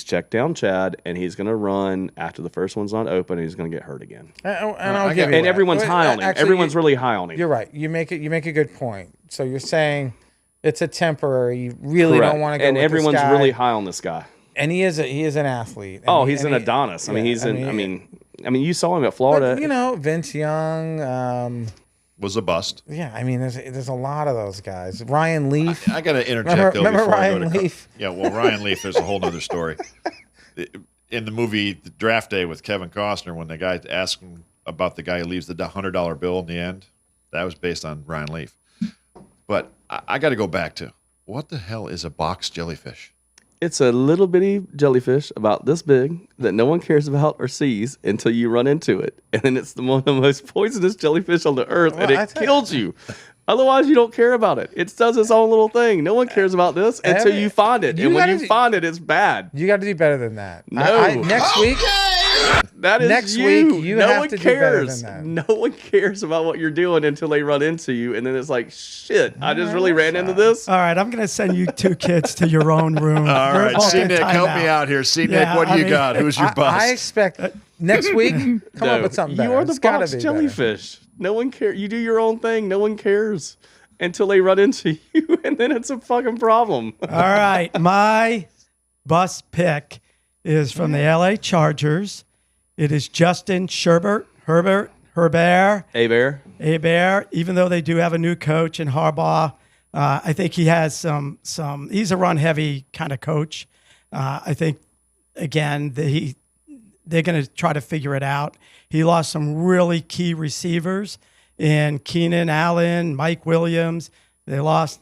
S3: checked down Chad, and he's going to run after the first one's not open, and he's going to get hurt again.
S2: And
S3: everyone's high on him. Everyone's really high on him.
S2: You're right. You make a good point. So you're saying it's a temporary. You really
S3: Correct.
S2: don't want to go
S3: and
S2: with
S3: everyone's
S2: this guy.
S3: really high on this guy.
S2: And he is an athlete.
S3: He's an Adonis. You saw him at Florida.
S2: But, Vince Young
S1: was a bust.
S2: Yeah, there's a lot of those guys. Ryan Leaf.
S1: I got to interject.
S2: Remember Ryan Leaf?
S1: Ryan Leaf. There's a whole other story. In the movie The Draft Day with Kevin Costner, when the guy asked him about the guy who leaves the $100 bill in the end, that was based on Ryan Leaf. But I got to go back to, what the hell is a box jellyfish?
S3: It's a little bitty jellyfish about this big that no one cares about or sees until you run into it. And then it's one of the most poisonous jellyfish on the earth, and it kills you. Otherwise, you don't care about it. It does its own little thing. No one cares about this until you find it. And when you find it, it's bad.
S2: You got to do better than that.
S3: No.
S2: Next week.
S3: That is
S2: next
S3: you.
S2: week. You
S3: no
S2: have
S3: one
S2: to
S3: cares.
S2: do better than
S3: that. No one cares about what you're doing until they run into you, and then it's like, shit. I just really ran into this.
S4: All right, I'm going to send you two kids to your own room.
S1: All right, C-Nick, help me out here. C-Nick, what do you got? Who's your bust?
S2: I expect next week. Come up with something better.
S3: You are the box jellyfish.
S2: Better.
S3: No one cares. You do your own thing. No one cares until they run into you, and then it's a fucking problem.
S4: All right, my bust pick is from the LA Chargers. It is Justin Herbert.
S3: Hebert.
S4: Even though they do have a new coach in Harbaugh, I think he has some. He's a run-heavy kind of coach. I think again they're going to try to figure it out. He lost some really key receivers in Keenan Allen, Mike Williams. They lost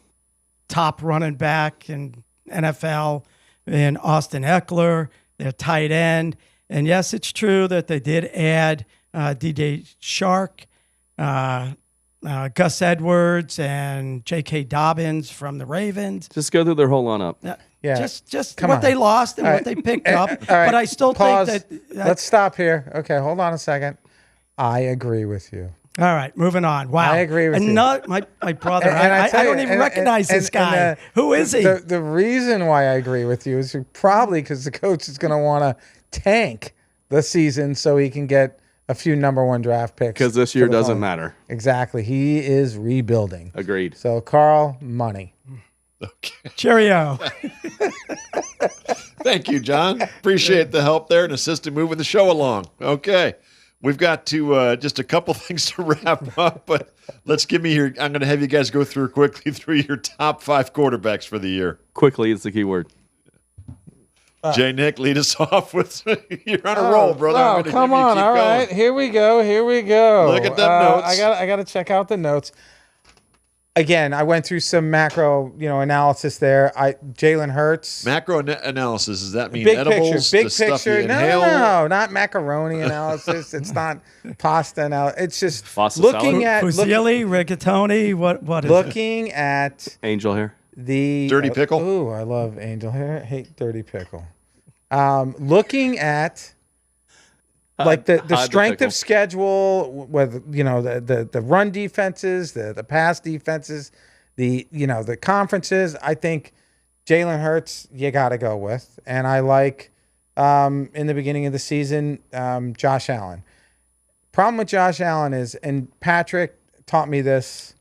S4: top running back in NFL in Austin Eckler, their tight end. And yes, it's true that they did add DJ Shark, Gus Edwards, and J.K. Dobbins from the Ravens.
S3: Just go through their whole lineup.
S2: Yeah,
S4: just what they lost and what they picked up.
S2: Right.
S4: But I still
S2: Pause.
S4: think that.
S2: Let's stop here. Okay, hold on a second. I agree with you.
S4: All right, moving on. Wow.
S2: I agree with you.
S4: My brother, I don't even recognize this guy. Who is he?
S2: The reason why I agree with you is probably because the coach is going to want to tank the season so he can get a few number one draft picks.
S3: Because this year doesn't matter.
S2: Exactly. He is rebuilding.
S3: Agreed.
S2: So, Carl, money.
S1: Okay.
S4: Cheerio.
S1: Thank you, John. Appreciate the help there and assisting moving the show along. Okay. We've got to just a couple things to wrap up, but let's give me your. I'm going to have you guys go quickly through your top 5 quarterbacks for the year.
S3: Quickly is the key word.
S1: Jay Nick, lead us off with. You're on a roll, brother.
S2: Oh, come on! All right, here we go. Look
S1: at them notes.
S2: I got to check out the notes. Again, I went through some macro, analysis there. Jalen Hurts.
S1: Macro analysis. Does that mean
S2: big
S1: edibles?
S2: Picture, big
S1: the stuff
S2: picture.
S1: you inhale?
S2: No, not macaroni analysis. It's not pasta analysis. It's just
S3: Pasta
S2: looking
S3: salad?
S2: at
S4: Fusilli, rigatoni. What is
S2: looking at
S3: angel hair.
S2: The
S1: dirty pickle.
S2: Ooh, I love angel hair. I hate dirty pickle. Looking at like the
S3: Hide
S2: strength
S3: pickle.
S2: of schedule, whether the run defenses, the pass defenses, the conferences. I think Jalen Hurts you got to go with, and I like in the beginning of the season Josh Allen. Problem with Josh Allen is, and Patrick taught me this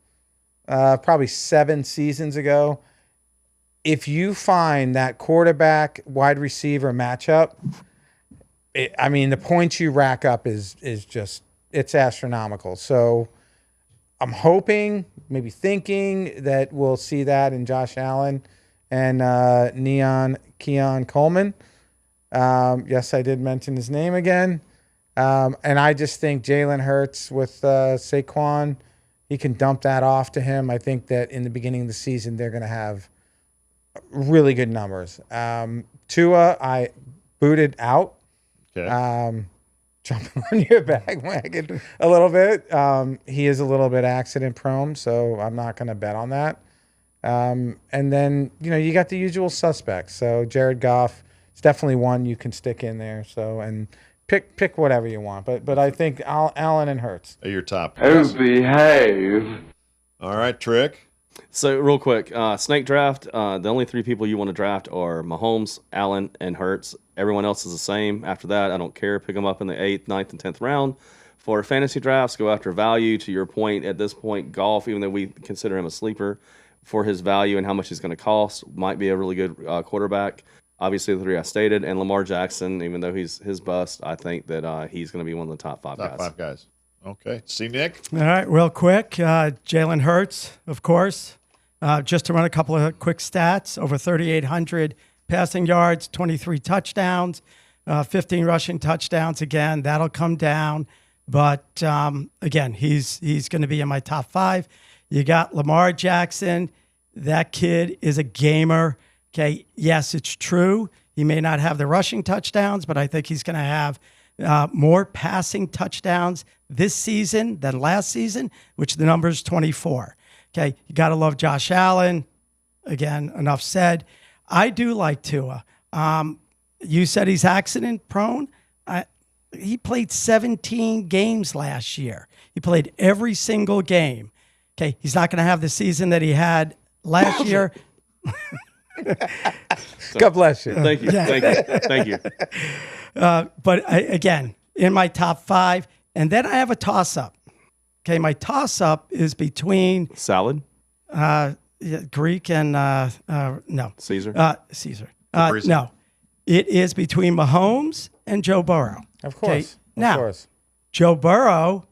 S2: probably 7 seasons ago. If you find that quarterback wide receiver matchup, the points you rack up is just, it's astronomical. So I'm hoping, maybe thinking that we'll see that in Josh Allen and Keon Coleman. Yes, I did mention his name again. And I just think Jalen Hurts with Saquon, he can dump that off to him. I think that in the beginning of the season, they're going to have really good numbers. Tua, I booted out.
S1: Okay.
S2: Jumping on your bandwagon a little bit. He is a little bit accident prone, so I'm not going to bet on that. And then, you got the usual suspects. So Jared Goff is definitely one you can stick in there. So, and pick whatever you want. But I think Allen and Hurts
S1: Are your top.
S8: Oh, behave.
S1: All right, Trick.
S3: So real quick, snake draft. The only 3 people you want to draft are Mahomes, Allen, and Hurts. Everyone else is the same. After that, I don't care. Pick them up in the 8th, 9th, and 10th round. For fantasy drafts, go after value. To your point, at this point, Goff, even though we consider him a sleeper for his value and how much he's going to cost, might be a really good quarterback. Obviously, the 3 I stated, and Lamar Jackson, even though he's his bust, I think that he's going to be one of the top 5 guys.
S1: Top 5 guys. Okay. See, Nick?
S4: All right, real quick. Jalen Hurts, of course. Just to run a couple of quick stats, over 3,800 passing yards, 23 touchdowns, 15 rushing touchdowns. Again, that'll come down. But, again, he's going to be in my top 5. You got Lamar Jackson. That kid is a gamer. Okay, yes, it's true. He may not have the rushing touchdowns, but I think he's going to have more passing touchdowns this season than last season, which the number is 24. Okay, you got to love Josh Allen. Again, enough said. I do like Tua. You said he's accident prone. He played 17 games last year. He played every single game. Okay, he's not going to have the season that he had last year.
S2: God bless you.
S3: Thank you. Thank you.
S4: But again, in my top 5. And then I have a toss-up. Okay, my toss-up is between
S3: Salad?
S4: Greek and no.
S3: Caesar?
S4: Caesar. No. It is between Mahomes and Joe Burrow.
S2: Of course.
S4: Now,
S2: of course.
S4: Joe Burrow,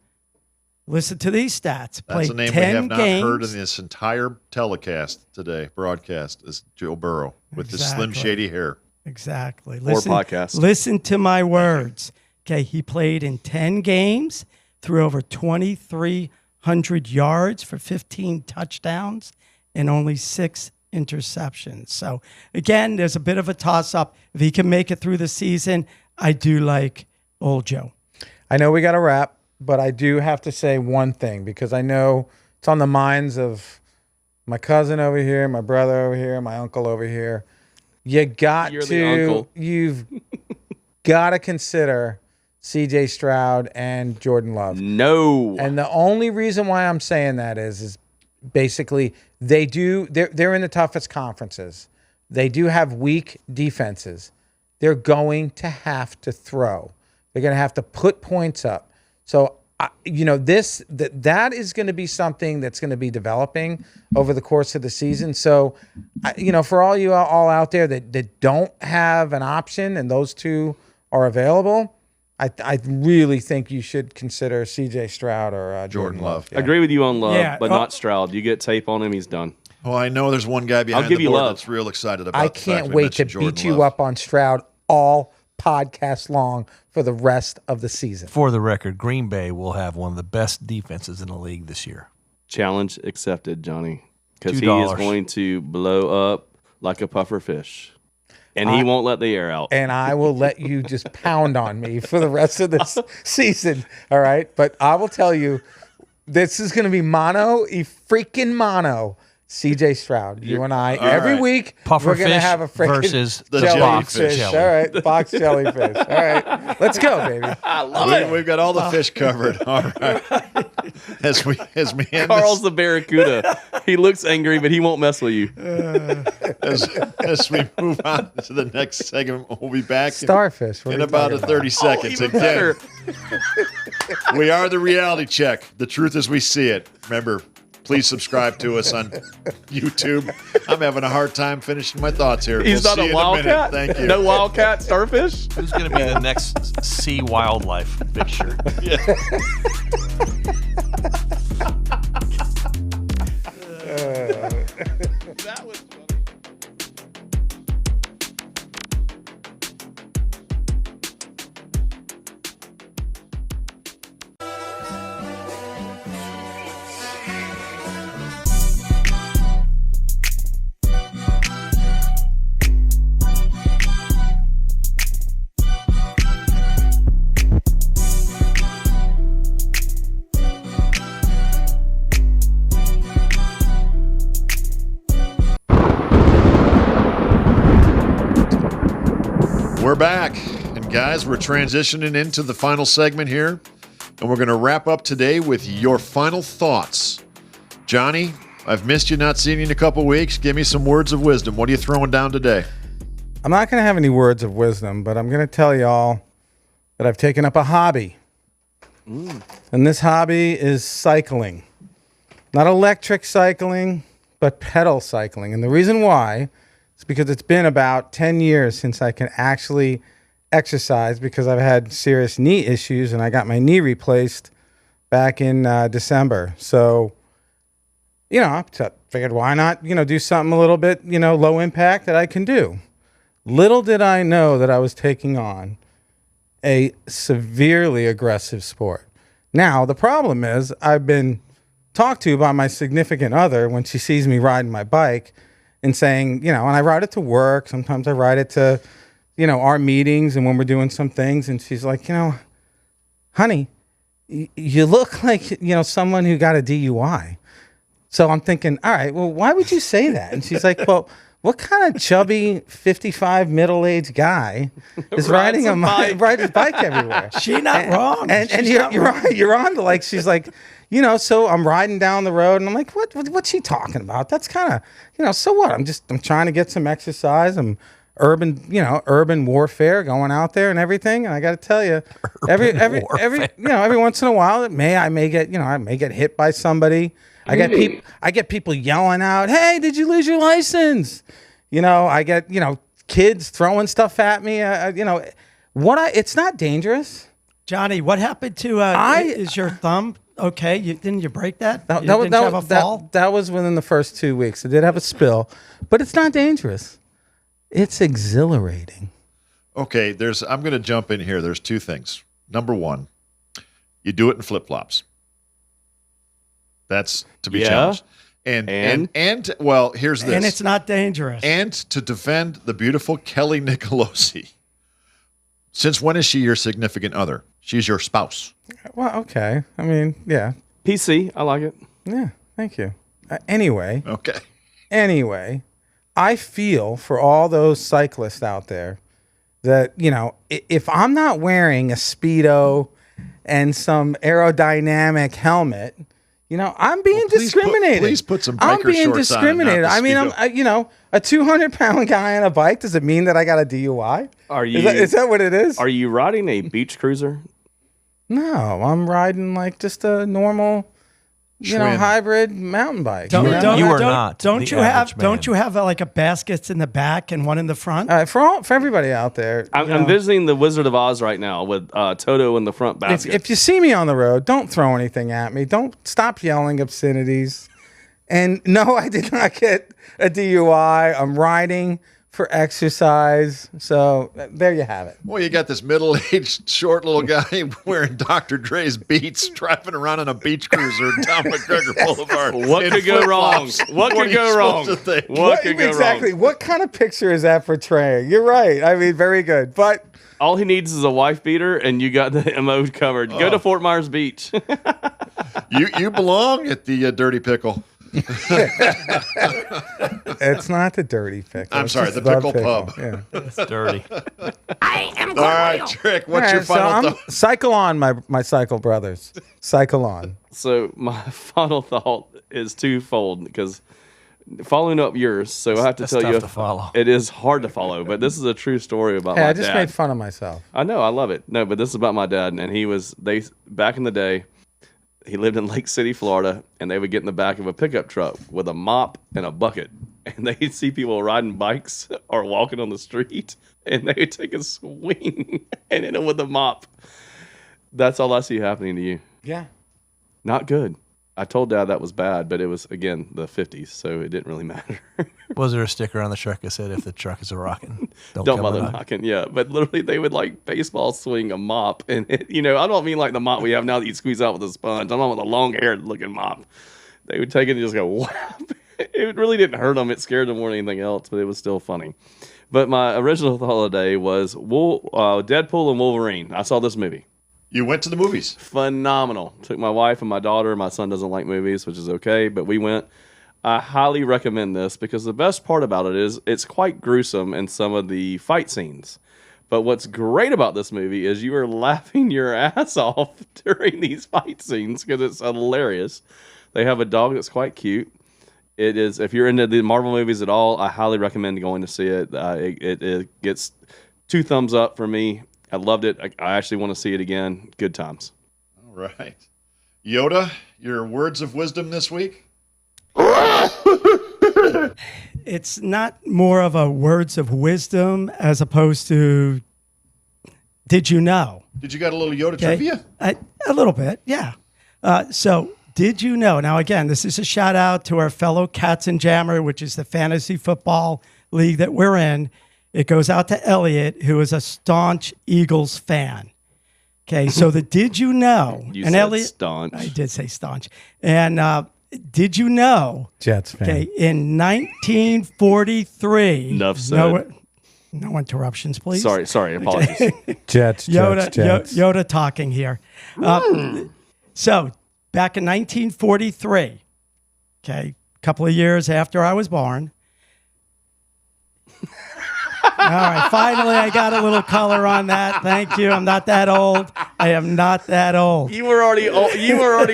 S4: listen to these stats.
S1: That's a
S4: Played
S1: name
S4: 10
S1: we have not
S4: games.
S1: heard in this entire telecast today, broadcast, is Joe Burrow with his slim, shady hair.
S4: Exactly.
S3: Podcast.
S4: Listen to my words. Okay, he played in 10 games, threw over 2,300 yards for 15 touchdowns and only 6 interceptions. So, again, there's a bit of a toss-up. If he can make it through the season, I do like old Joe.
S2: I know we got to wrap, but I do have to say one thing because I know it's on the minds of my cousin over here, my brother over here, my uncle over here. You've got to consider CJ Stroud and Jordan Love.
S3: No.
S2: And the only reason why I'm saying that is basically they're in the toughest conferences. They do have weak defenses. They're going to have to throw. They're going to have to put points up. So, that is going to be something that's going to be developing over the course of the season. So, for all you all out there that don't have an option and those two are available, I really think you should consider C.J. Stroud or Jordan Love.
S3: I agree with you on Love, but
S4: oh.
S3: not Stroud. You get tape on him, he's done.
S1: Well, I know there's one guy behind
S3: give
S1: the
S3: you
S1: board
S3: Love.
S1: that's real excited about
S2: I
S1: the fact
S2: can't
S1: we
S2: wait to
S1: mentioned Jordan
S2: beat you
S1: Love.
S2: up on Stroud all podcast long for the rest of the season.
S5: For the record, Green Bay will have one of the best defenses in the league this year.
S3: Challenge accepted, Johnny. Because he is
S5: $2.
S3: going to blow up like a puffer fish. And he won't let the air out.
S2: And I will let you just pound on me for the rest of this season. All right. But I will tell you, this is going to be freaking mono. CJ Stroud. You and I every
S1: right.
S2: week.
S5: Puffer
S2: we're gonna
S5: fish
S2: have a freaking
S5: versus
S1: the
S2: jellyfish.
S1: jellyfish.
S2: All right, box jellyfish. All right, let's go, baby.
S1: We've got all the fish covered. All right. As we end
S3: Carl's the barracuda. He looks angry, but he won't mess with you.
S1: as we move on to the next segment, we'll be back
S2: Starfish. What
S1: in
S2: are you
S1: about
S2: talking
S1: 30 seconds.
S3: Even
S1: Again,
S3: better.
S1: we are the reality check. The truth as we see it. Remember, please subscribe to us on YouTube. I'm having a hard time finishing my thoughts here.
S3: He's
S1: We'll
S3: not
S1: see
S3: a
S1: you in minute.
S3: wildcat.
S1: Thank you.
S3: No wildcat starfish.
S5: Who's going to be the next sea wildlife picture?
S3: That was funny.
S1: We're back. And guys, we're transitioning into the final segment here. And we're going to wrap up today with your final thoughts. Johnny, I've missed you, not seen you in a couple weeks. Give me some words of wisdom. What are you throwing down today?
S2: I'm not going to have any words of wisdom, but I'm going to tell y'all that I've taken up a hobby. And this hobby is cycling. Not electric cycling, but pedal cycling. And the reason why is because it's been about 10 years since I can actually exercise because I've had serious knee issues and I got my knee replaced back in December. So, I figured why not, do something a little bit, low impact that I can do. Little did I know that I was taking on a severely aggressive sport. Now, the problem is I've been talked to by my significant other when she sees me riding my bike and saying, and I ride it to work. Sometimes I ride it to, our meetings and when we're doing some things. And she's like, honey, you look like, someone who got a DUI. So I'm thinking, all right, well, why would you say that? And she's like, well, what kind of chubby 55 middle-aged guy is riding ride his bike everywhere?
S4: She not wrong.
S2: And you're on to like, she's like, so I'm riding down the road and I'm like, what's she talking about? That's kind of, so what? I'm trying to get some exercise. I'm urban warfare going out there and everything. And I got to tell you, every once in a while, I may get hit by somebody. I get people yelling out, "Hey, did you lose your license?" I get kids throwing stuff at me. It's not dangerous.
S4: Johnny, what happened to is your thumb okay? Didn't you break that? Didn't you have a fall?
S2: That was within the first 2 weeks. I did have a spill, but it's not dangerous. It's exhilarating.
S1: Okay, I'm going to jump in here. There's two things. Number one, you do it in flip-flops. That's to be challenged. And well, here's this.
S4: And it's not dangerous.
S1: And to defend the beautiful Kelly Nicolosi. Since when is she your significant other? She's your spouse.
S2: Well, okay. I mean, yeah.
S3: PC, I like it.
S2: Yeah, thank you. Anyway.
S1: Okay.
S2: Anyway, I feel for all those cyclists out there that, if I'm not wearing a Speedo and some aerodynamic helmet, I'm being discriminated.
S1: Please put some biker
S2: I'm being
S1: shorts
S2: discriminated.
S1: on.
S2: I mean, a 200-pound guy on a bike. Does it mean that I got a DUI? Is that what it is?
S3: Are you riding a beach cruiser?
S2: No, I'm riding like just a normal, hybrid mountain bike.
S5: Don't you
S4: have like a baskets in the back and one in the front?
S2: For everybody out there,
S3: I'm visiting the Wizard of Oz right now with Toto in the front basket.
S2: If you see me on the road, don't throw anything at me. Don't stop yelling obscenities. And no, I did not get a DUI. I'm riding for exercise. So there you have it.
S1: Well, you got this middle-aged, short little guy wearing Dr. Dre's Beats, driving around on a beach cruiser down McGregor Boulevard.
S3: What could go wrong? What could go wrong? What could go wrong?
S2: Exactly. What kind of picture is that portraying? You're right. I mean, very good. But
S3: all he needs is a wife beater, and you got the MO covered. Go to Fort Myers Beach.
S1: You belong at the Dirty Pickle.
S2: It's not the dirty pickle.
S1: I'm
S2: It's
S1: sorry,
S2: just
S1: the pickle pub.
S2: Yeah.
S5: It's dirty.
S6: I am
S1: All right, Trick, what's your final thought?
S2: Cycle on, my cycle brothers. Cycle on.
S3: So my final thought is twofold because following up yours. So I have to
S5: That's
S3: tell
S5: tough
S3: you,
S5: to follow.
S3: it is hard to follow, but this is a true story about
S2: Hey,
S3: my
S2: I just
S3: dad.
S2: made fun of myself.
S3: I know, I love it. No, but this is about my dad, and back in the day, he lived in Lake City, Florida, and they would get in the back of a pickup truck with a mop and a bucket, and they'd see people riding bikes or walking on the street, and they would take a swing and hit them with a mop. That's all I see happening to you.
S2: Yeah.
S3: Not good. I told Dad that was bad, but it was, again, the 50s, so it didn't really matter.
S5: Was there a sticker on the truck that said, if the truck is a rockin',
S3: Don't
S5: come
S3: bother
S5: knocking?
S3: knocking. Yeah, but literally they would like baseball swing a mop, and I don't mean like the mop we have now that you squeeze out with a sponge. I'm talking about the long-haired looking mop. They would take it and just go whap. It really didn't hurt them. It scared them more than anything else, but it was still funny. But my original thought of the day was Deadpool and Wolverine. I saw this movie.
S1: You went to the movies.
S3: Phenomenal. Took my wife and my daughter. My son doesn't like movies, which is okay, but we went. I highly recommend this because the best part about it is it's quite gruesome in some of the fight scenes. But what's great about this movie is you are laughing your ass off during these fight scenes because it's hilarious. They have a dog that's quite cute. It is, if you're into the Marvel movies at all, I highly recommend going to see it. It gets 2 thumbs up for me. I loved it. I actually want to see it again. Good times.
S1: All right. Yoda, your words of wisdom this week?
S4: It's not more of a words of wisdom as opposed to, did you know?
S1: Did you got a little Yoda
S4: Okay.
S1: trivia?
S4: A little bit, yeah. So, did you know? Now, again, this is a shout out to our fellow Cats and Jammer, which is the fantasy football league that we're in. It goes out to Elliot, who is a staunch Eagles fan. Okay, so the did you know?
S3: You
S4: and
S3: said
S4: Elliot,
S3: staunch.
S4: I did say staunch. And did you know?
S2: Jets fan.
S4: Okay, in 1943.
S3: Enough said.
S4: No interruptions, please.
S3: Sorry. Apologies.
S2: Jets.
S4: Yoda talking here. So back in 1943, okay, a couple of years after I was born. All right, finally I got a little color on that. Thank you. I'm not that old. I am not that old.
S3: You were already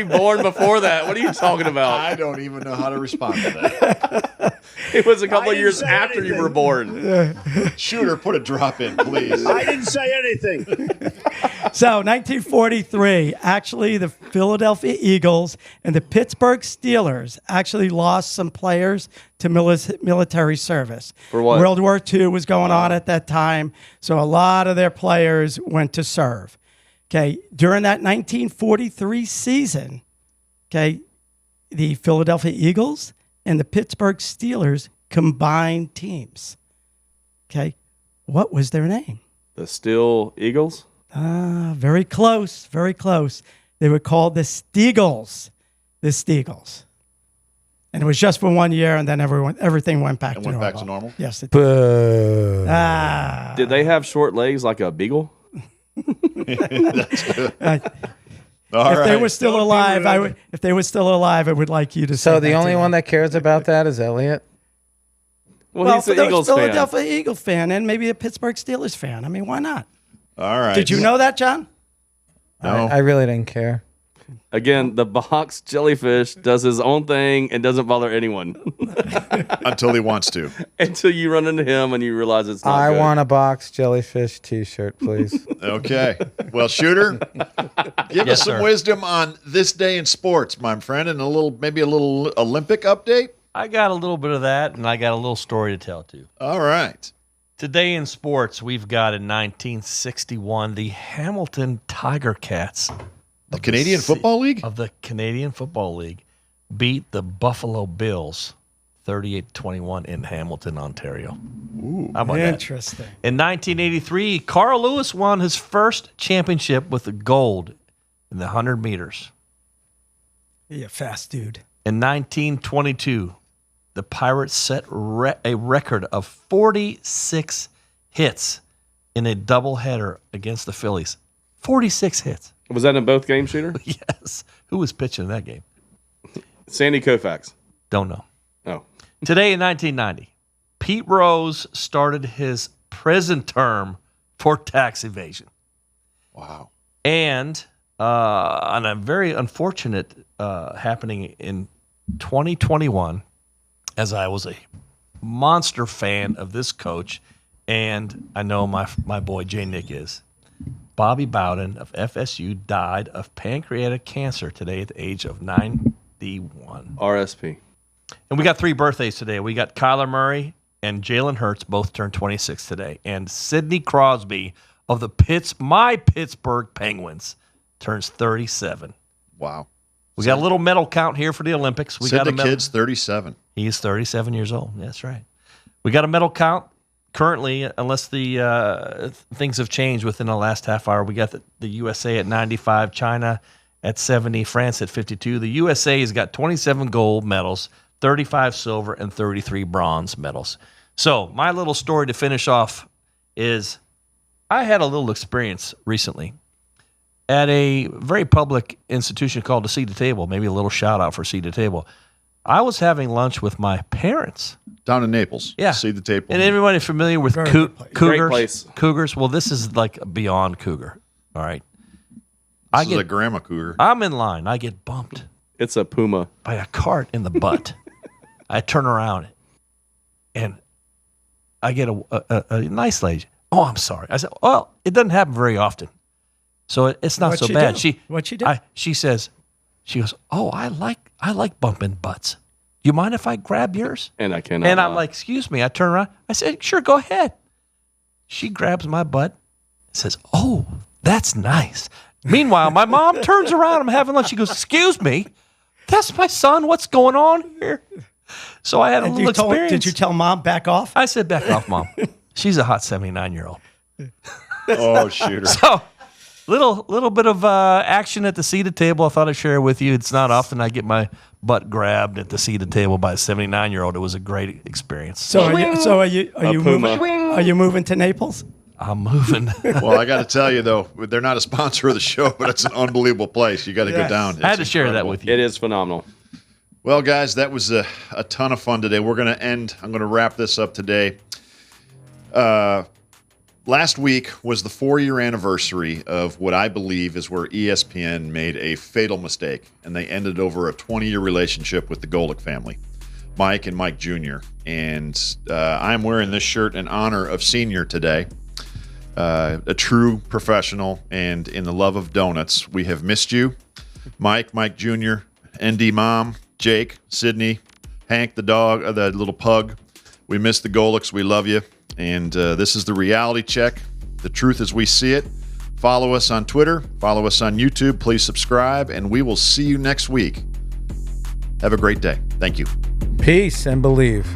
S3: born before that. What are you talking about?
S1: I don't even know how to respond to that.
S3: It was a couple of years after you were born.
S1: Shooter, put a drop in, please.
S7: I didn't say anything.
S4: So 1943, actually the Philadelphia Eagles and the Pittsburgh Steelers actually lost some players to military service.
S3: For what?
S4: World War II was going on at that time, so a lot of their players went to serve. Okay, during that 1943 season, okay, the Philadelphia Eagles and the Pittsburgh Steelers combined teams. Okay, what was their name?
S3: The Steel Eagles?
S4: Very close, very close. They were called the Steagles. The Steagles. And it was just for 1 year, and then everything went back to normal.
S1: Back to normal?
S4: Yes. It did.
S2: Boo.
S3: Did they have short legs like a beagle?
S1: That's good.
S4: If they were still alive, I would like you to say
S2: So the
S4: that
S2: only
S4: to
S2: one
S4: them.
S2: that cares about that is Elliot?
S3: Well, he's
S4: for
S3: the
S4: those
S3: Eagles fan.
S4: Philadelphia Eagles fan and maybe a Pittsburgh Steelers fan. I mean, why not?
S1: All right.
S4: Did you know that, John?
S1: No.
S2: I really didn't care.
S3: Again, the box jellyfish does his own thing and doesn't bother anyone
S1: Until he wants to.
S3: until you run into him and you realize it's not
S2: I
S3: good.
S2: want a box jellyfish T-shirt, please.
S1: Okay. Well, Shooter, give us some
S5: sir.
S1: wisdom on this day in sports, my friend, and maybe a little Olympic update.
S5: I got a little bit of that, and I got a little story to tell, too.
S1: All right.
S5: Today in sports, we've got in 1961 the Hamilton Tiger Cats.
S1: The Canadian Football League?
S5: Of the Canadian Football League beat the Buffalo Bills 38-21 in Hamilton, Ontario.
S1: Ooh.
S5: How about that?
S4: Interesting.
S5: In 1983, Carl Lewis won his first championship with the gold in the 100 meters.
S4: You're a fast dude.
S5: In 1922, the Pirates set a record of 46 hits in a doubleheader against the Phillies. 46 hits.
S3: Was that in both games, Shooter?
S5: Yes. Who was pitching in that game?
S3: Sandy Koufax.
S5: Don't know.
S3: Oh.
S5: Today in 1990, Pete Rose started his prison term for tax evasion.
S1: Wow.
S5: And on a very unfortunate happening in 2021, as I was a monster fan of this coach, and I know my boy Jay Nick is, Bobby Bowden of FSU died of pancreatic cancer today at the age of 91.
S3: RSP.
S5: And we got 3 birthdays today. We got Kyler Murray and Jalen Hurts both turned 26 today. And Sidney Crosby of the my Pittsburgh Penguins turns 37.
S1: Wow.
S5: We got a little medal count here for the Olympics. We got a
S1: kid's 37.
S5: He's 37 years old. That's right. We got a medal count currently, unless the things have changed within the last half hour. We got the USA at 95, China at 70, France at 52. The USA has got 27 gold medals, 35 silver, and 33 bronze medals. So my little story to finish off is I had a little experience recently at a very public institution called the Seat at the Table. Maybe a little shout out for Seat at the Table. I was having lunch with my parents.
S1: Down in Naples.
S5: Yeah.
S1: Seat at the Table.
S5: And everybody familiar with
S3: Great
S5: cougars?
S3: place.
S5: Cougars? Well, this is like beyond cougar. All right.
S1: This is a grandma cougar.
S5: I'm in line. I get bumped
S3: It's a puma.
S5: by a cart in the butt. I turn around and I get a nice lady. Oh, I'm sorry. I said, well, it doesn't happen very often. So it's not so bad.
S4: What'd she do?
S5: She goes, oh, I like bumping butts. Do you mind if I grab yours?
S3: And I cannot.
S5: And I'm like, excuse me. I turn around. I said, sure, go ahead. She grabs my butt and says, oh, that's nice. Meanwhile, my mom turns around. I'm having lunch. She goes, excuse me. That's my son. What's going on here? So I had a little experience.
S4: Did you tell mom back off?
S5: I said, back off, Mom. She's a hot 79-year-old.
S1: Oh, shooter.
S5: So little bit of action at the seat at the table. I thought I'd share with you. It's not often I get my butt grabbed at the seat at the table by a 79-year-old. It was a great experience.
S4: So are you moving to Naples?
S5: I'm moving.
S1: Well, I got to tell you, though, they're not a sponsor of the show, but it's an unbelievable place. You got to go down.
S5: I had to share that with you.
S3: It is phenomenal.
S1: Well, guys, that was a ton of fun today. I'm going to wrap this up today. Last week was the 4-year anniversary of what I believe is where ESPN made a fatal mistake, and they ended over a 20-year relationship with the Golick family, Mike and Mike Jr. And I'm wearing this shirt in honor of Senior today, a true professional, and in the love of donuts. We have missed you, Mike Jr., ND Mom, Jake, Sydney, Hank, the dog, the little pug. We miss the Golicks. We love you. And this is the reality check. The truth as we see it. Follow us on Twitter. Follow us on YouTube. Please subscribe. And we will see you next week. Have a great day. Thank you.
S2: Peace and believe.